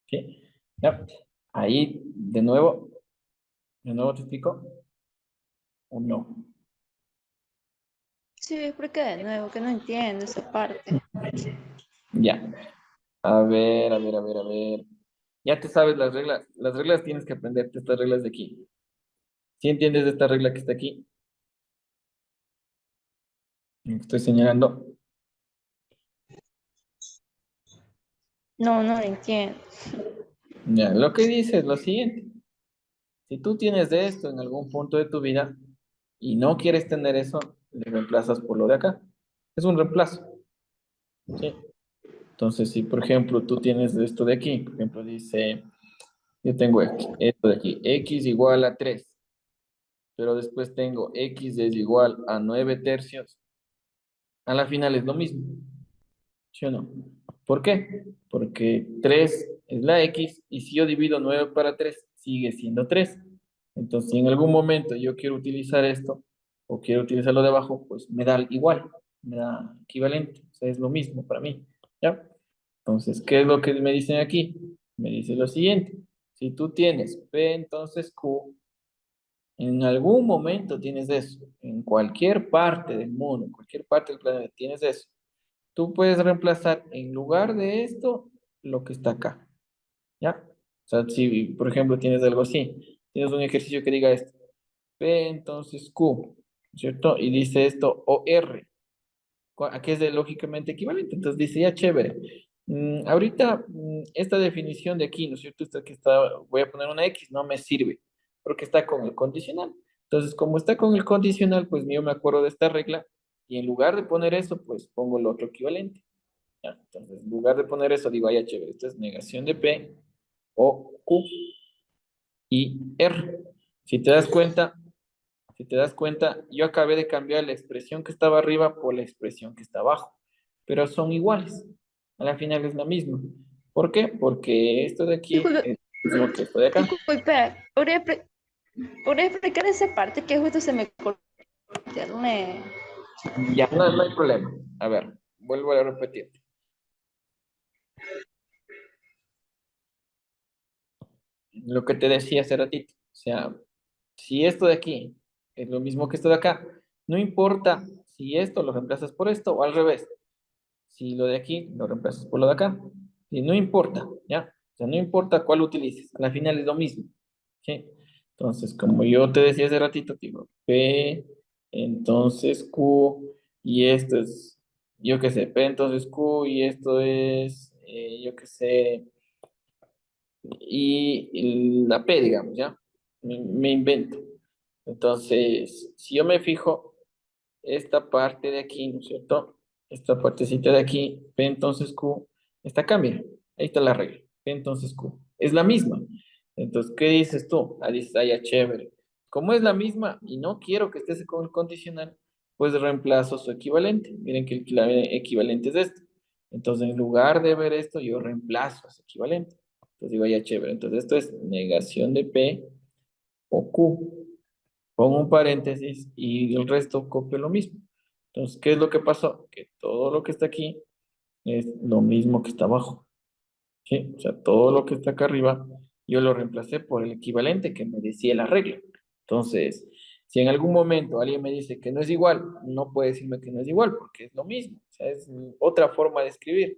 ¿Sí? ¿Ya? Ahí, de nuevo te explico, o no. Sí, explica de nuevo, que no entiendo esa parte. Ya. A ver. Ya te sabes las reglas. Las reglas tienes que aprenderte estas reglas de aquí. ¿Sí entiendes esta regla que está aquí? Que estoy señalando. No, no lo entiendo. Ya, lo que dice es lo siguiente. Si tú tienes de esto en algún punto de tu vida y no quieres tener eso, le reemplazas por lo de acá. Es un reemplazo. ¿Sí? Entonces, si por ejemplo tú tienes esto de aquí, por ejemplo dice, yo tengo esto de aquí, x igual a 3, pero después tengo x es igual a 9 tercios, a la final es lo mismo, ¿sí o no? ¿Por qué? Porque 3 es la x y si yo divido 9 para 3 sigue siendo 3. Entonces, si en algún momento yo quiero utilizar esto o quiero utilizar lo de abajo, pues me da igual, me da equivalente, o sea, es lo mismo para mí, ¿ya? Entonces, ¿qué es lo que me dicen aquí? Me dice lo siguiente, si tú tienes P, entonces Q, en algún momento tienes eso, en cualquier parte del mundo, en cualquier parte del planeta tienes eso. Tú puedes reemplazar en lugar de esto lo que está acá, ¿ya? O sea, si por ejemplo tienes algo así, tienes un ejercicio que diga esto, P entonces Q, ¿cierto? Y dice esto o R, a qué es lógicamente equivalente. Entonces dice, ya chévere. Ahorita esta definición de aquí, ¿no es cierto? Esta que está, voy a poner una X, no me sirve, porque está con el condicional. Entonces, como está con el condicional, pues yo me acuerdo de esta regla y en lugar de poner eso, pues pongo el otro equivalente. ¿Ya? Entonces, en lugar de poner eso, digo, ya chévere, esto es negación de P o Q y R. Si te das cuenta, si te das cuenta, yo acabé de cambiar la expresión que estaba arriba por la expresión que está abajo, pero son iguales. A la final es la misma. ¿Por qué? Porque esto de aquí Disculpe, es lo que esto de acá. disculpe, ¿podría explicar esa parte que justo se me cortó el internet? Ya, no hay problema. A ver, vuelvo a repetir. Lo que te decía hace ratito. O sea, si esto de aquí es lo mismo que esto de acá, no importa si esto lo reemplazas por esto o al revés. Si lo de aquí lo reemplazas por lo de acá. Y no importa, ¿ya? O sea, no importa cuál utilices, al final es lo mismo. ¿Sí? Entonces, como yo te decía hace ratito, digo, P, entonces Q, y esto es, yo qué sé, P, entonces Q, y esto es, yo qué sé, y la P, digamos, ¿ya? Me invento. Entonces, si yo me fijo, esta parte de aquí, ¿no es cierto? Esta partecita de aquí, P entonces Q, esta cambia. Ahí está la regla. P entonces Q. Es la misma. Entonces, ¿qué dices tú? Ah, dices, ah, ya, chévere. Como es la misma y no quiero que estés con el condicional, pues reemplazo su equivalente. Miren que el equivalente es esto. Entonces, en lugar de ver esto, yo reemplazo ese equivalente. Entonces digo, ya, chévere. Entonces, esto es negación de P o Q. Pongo un paréntesis y el resto copio lo mismo. Entonces, ¿qué es lo que pasó? Que todo lo que está aquí es lo mismo que está abajo. ¿Sí? O sea, todo lo que está acá arriba, yo lo reemplacé por el equivalente que me decía la regla. Entonces, si en algún momento alguien me dice que no es igual, no puede decirme que no es igual, porque es lo mismo. O sea, es otra forma de escribir.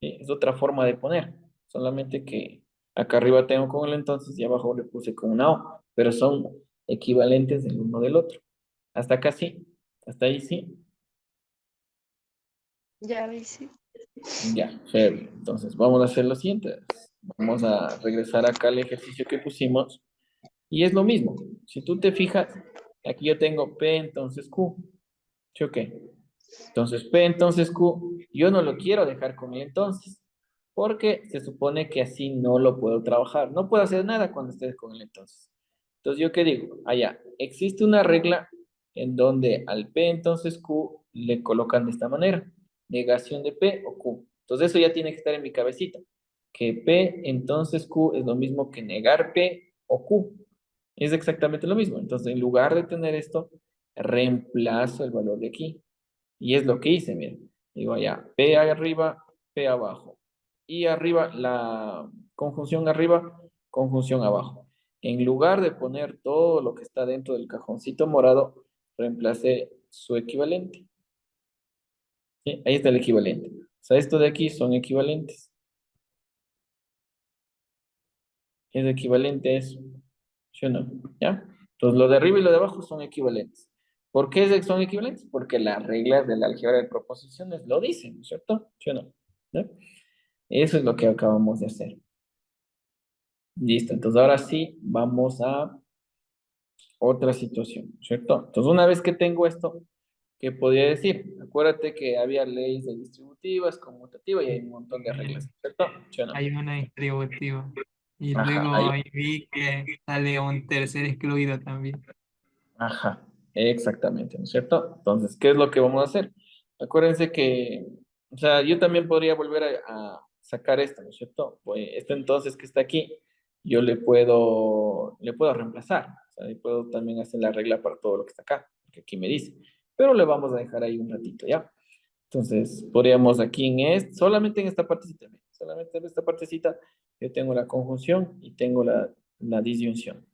¿Sí? Es otra forma de poner. Solamente que Acá arriba tengo con el entonces y abajo le puse con una O, pero son equivalentes del uno del otro. Hasta acá sí, hasta ahí sí. Ya lo hice. Ya, heavy. Entonces vamos a hacer lo siguiente. Vamos a regresar acá al ejercicio que pusimos y es lo mismo. Si tú te fijas, aquí yo tengo P entonces Q. ¿Sí o qué? Entonces P entonces Q, yo no lo quiero dejar con el entonces, porque se supone que así no lo puedo trabajar. No puedo hacer nada cuando estés con el entonces. Entonces, ¿yo qué digo? Allá, existe una regla en donde al P entonces Q le colocan de esta manera, negación de P o Q. Entonces, eso ya tiene que estar en mi cabecita, que P entonces Q es lo mismo que negar P o Q. Es exactamente lo mismo. Entonces, en lugar de tener esto, reemplazo el valor de aquí. Y es lo que hice, miren. Digo allá, P arriba, P abajo. Y arriba, la conjunción arriba, conjunción abajo. En lugar de poner todo lo que está dentro del cajoncito morado, reemplacé su equivalente. ¿Sí? Ahí está el equivalente. O sea, esto de aquí son equivalentes. Es equivalente a eso. ¿Sí o no? ¿Ya? Entonces, lo de arriba y lo de abajo son equivalentes. ¿Por qué son equivalentes? Porque las reglas de la álgebra de proposiciones lo dicen, ¿no es cierto? ¿Sí o no? ¿Ya? Eso es lo que acabamos de hacer. Listo, entonces ahora sí vamos a otra situación, ¿cierto? Entonces una vez que tengo esto, ¿qué podría decir? Acuérdate que había leyes de distributivas, conmutativas y hay un montón de reglas, ¿cierto? ¿Sí o no? Hay una distributiva. Y Ajá, luego ahí. ahí vi que sale un tercer excluido también. Ajá, exactamente, ¿no es cierto? Entonces, ¿qué es lo que vamos a hacer? Acuérdense que, o sea, yo también podría volver a sacar esto, ¿no es cierto? Pues esto entonces que está aquí, yo le puedo reemplazar, o sea, y puedo también hacer la regla para todo lo que está acá, que aquí me dice, pero le vamos a dejar ahí un ratito, ¿ya? Entonces, podríamos aquí solamente en esta partecita, mira, solamente en esta partecita, yo tengo la conjunción y tengo la disyunción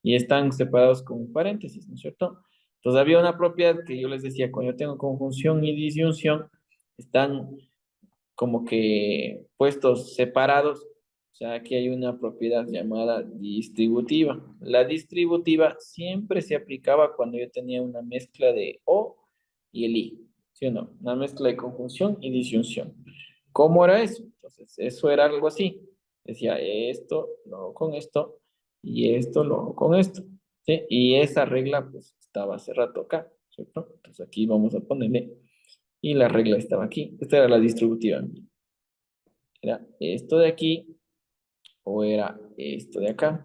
y están separados con paréntesis, ¿no es cierto? Entonces había una propiedad que yo les decía, cuando yo tengo conjunción y disyunción, están como que puestos separados, o sea, aquí hay una propiedad llamada distributiva. La distributiva siempre se aplicaba cuando yo tenía una mezcla de O y el I, ¿sí o no? Una mezcla de conjunción y disyunción. ¿Cómo era eso? Entonces, eso era algo así. Decía esto, luego con esto, y esto, luego con esto. ¿Sí? Y esa regla, pues, estaba hace rato acá, ¿cierto? Entonces, aquí vamos a ponerle, y la regla estaba aquí. Esta era la distributiva. Era esto de aquí o era esto de acá.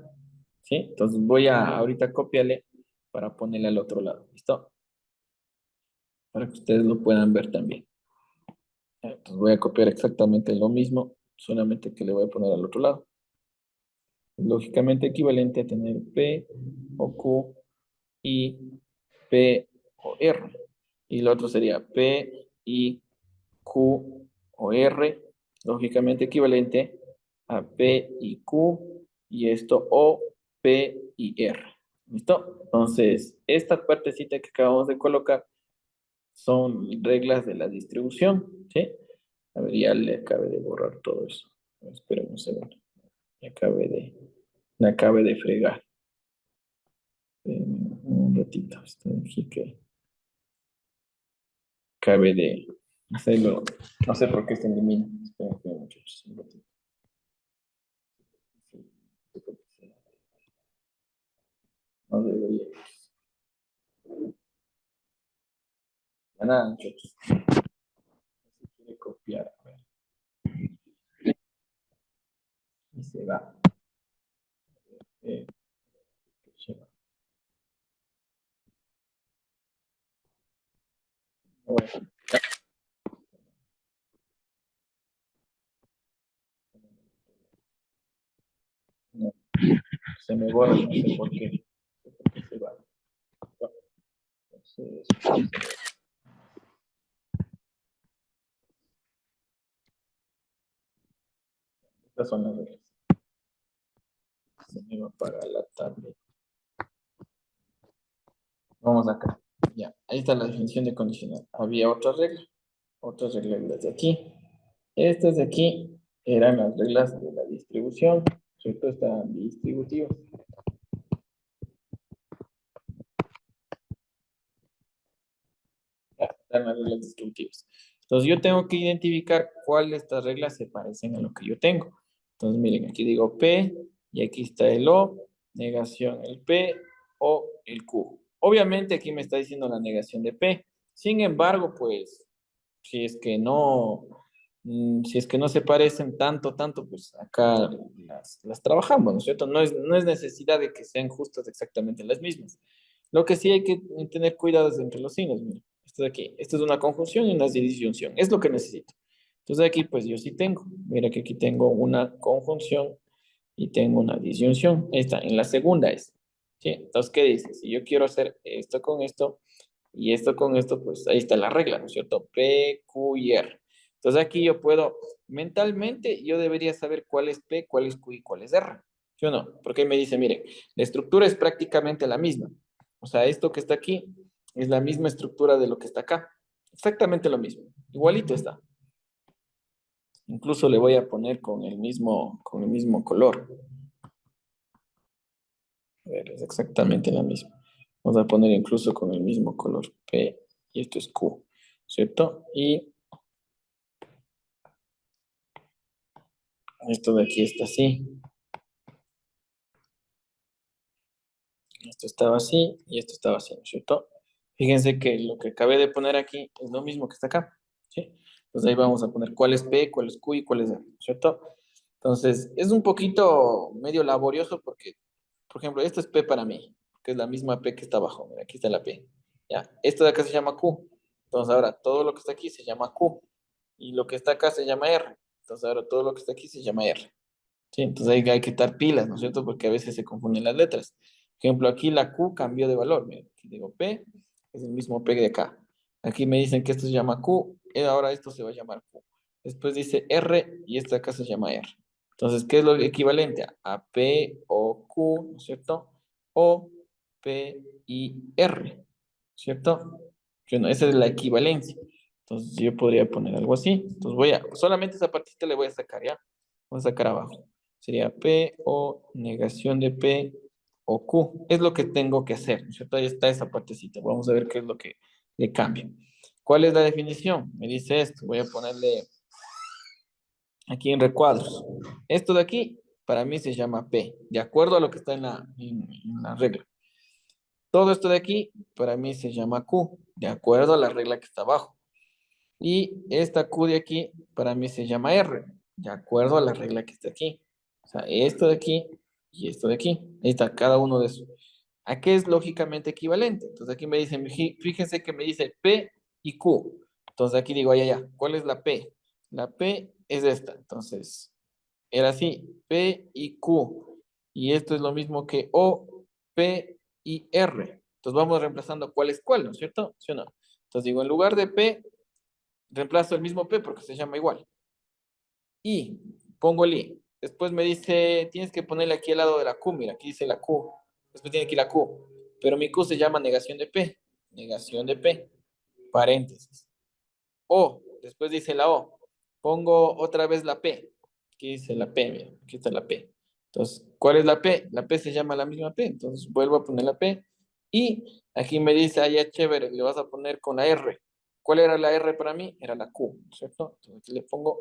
¿Sí? Entonces, voy a ahorita copiarle para ponerle al otro lado. ¿Listo? Para que ustedes lo puedan ver también. Entonces, voy a copiar exactamente lo mismo, solamente que le voy a poner al otro lado. Lógicamente equivalente a tener P o Q y P o R. Y lo otro sería P y Q o R, lógicamente equivalente a P y Q y esto O, P y R. ¿Listo? Entonces, esta partecita que acabamos de colocar son reglas de la distribución, ¿sí? A ver, ya le acabé de borrar todo eso. Esperen un segundo. Me acabé de fregar. Un ratito. Estoy aquí que acabé de hacerlo. No sé por qué se elimina. Esperen, muchachos. Un ratito. Sí, no debería. Ya nada, muchachos. Se quiere copiar. A ver. Y se va. Eh, se va. Bueno, no, se me borra, no sé por qué. No sé por qué se va. Entonces, estas son las reglas. Se me va para la tablet. Vamos acá. Ya, ahí está la definición de condicional. Había otras reglas de aquí. Estas de aquí eran las reglas de la distribución, ¿cierto? Están distributivos. Están las reglas distributivas. Entonces yo tengo que identificar cuál de estas reglas se parecen a lo que yo tengo. Entonces miren, aquí digo P y aquí está el O, negación el P o el Q. Obviamente aquí me está diciendo la negación de P. Sin embargo, pues, si es que no, si es que no se parecen tanto, pues acá las trabajamos, ¿no es cierto? No es necesidad de que sean justas exactamente las mismas. Lo que sí hay que tener cuidado es entre los signos, mira. Esto de aquí, esto es una conjunción y una disyunción, es lo que necesito. Entonces aquí pues yo sí tengo, mira que aquí tengo una conjunción y tengo una disyunción. Ahí está, en la segunda es. ¿Sí? Entonces, ¿qué dice? Si yo quiero hacer esto con esto y esto con esto, pues ahí está la regla, ¿no es cierto? P, Q y R. Entonces aquí yo puedo, mentalmente, yo debería saber cuál es P, cuál es Q y cuál es R. ¿Sí o no? Porque ahí me dice, miren, la estructura es prácticamente la misma. O sea, esto que está aquí es la misma estructura de lo que está acá. Exactamente lo mismo. Igualito está. Incluso le voy a poner con el mismo color. A ver, es exactamente la misma. Vamos a poner incluso con el mismo color. P y esto es Q, ¿cierto? Y esto de aquí está así. Esto estaba así y esto estaba así, ¿no es cierto? Fíjense que lo que acabé de poner aquí es lo mismo que está acá, ¿sí? Entonces ahí vamos a poner cuál es P, cuál es Q y cuál es R, ¿no es cierto? Entonces, es un poquito medio laborioso porque, por ejemplo, esto es P para mí, que es la misma P que está abajo. Mira, aquí está la P. Ya, esto de acá se llama Q. Entonces ahora todo lo que está aquí se llama Q. Y lo que está acá se llama R. Entonces ahora todo lo que está aquí se llama R. Sí, entonces hay que estar pilas, ¿no es cierto? Porque a veces se confunden las letras. Por ejemplo, aquí la Q cambió de valor. Mira, aquí digo P, es el mismo P de acá. Aquí me dicen que esto se llama Q, y ahora esto se va a llamar Q. Después dice R y esta acá se llama R. Entonces, ¿qué es lo equivalente a P o Q, ¿no es cierto? O P y R, ¿cierto? Bueno, esa es la equivalencia. Entonces, yo podría poner algo así. Entonces, solamente esa partita le voy a sacar, ¿ya? Voy a sacar abajo. Sería P o negación de P o Q. Es lo que tengo que hacer, ¿no es cierto? Ahí está esa partecita. Vamos a ver qué es lo que le cambia. ¿Cuál es la definición? Me dice esto. Voy a ponerle aquí en recuadros. Esto de aquí, para mí se llama P, de acuerdo a lo que está en la regla. Todo esto de aquí, para mí se llama Q, de acuerdo a la regla que está abajo. Y esta Q de aquí, para mí se llama R, de acuerdo a la regla que está aquí. O sea, esto de aquí y esto de aquí. Ahí está cada uno de esos. ¿A qué es lógicamente equivalente? Entonces aquí me dicen, fíjense que me dice P y Q. Entonces aquí digo, ya, ¿cuál es la P? La P es esta. Entonces, era así, P y Q. Y esto es lo mismo que O, P y R. Entonces vamos reemplazando cuál es cuál, ¿no es cierto? ¿Sí o no? Entonces digo, en lugar de P, reemplazo el mismo P porque se llama igual. Y pongo el I. Después me dice, tienes que ponerle aquí al lado de la Q. Mira, aquí dice la Q. Después tiene aquí la Q. Pero mi Q se llama negación de P. Negación de P. Paréntesis. O. Después dice la O. Pongo otra vez la P. Aquí dice la P. Mira, aquí está la P. Entonces, ¿cuál es la P? La P se llama la misma P. Entonces, vuelvo a poner la P. Y aquí me dice, ah, ya chévere, le vas a poner con la R. ¿Cuál era la R para mí? Era la Q, ¿cierto? Entonces, aquí le pongo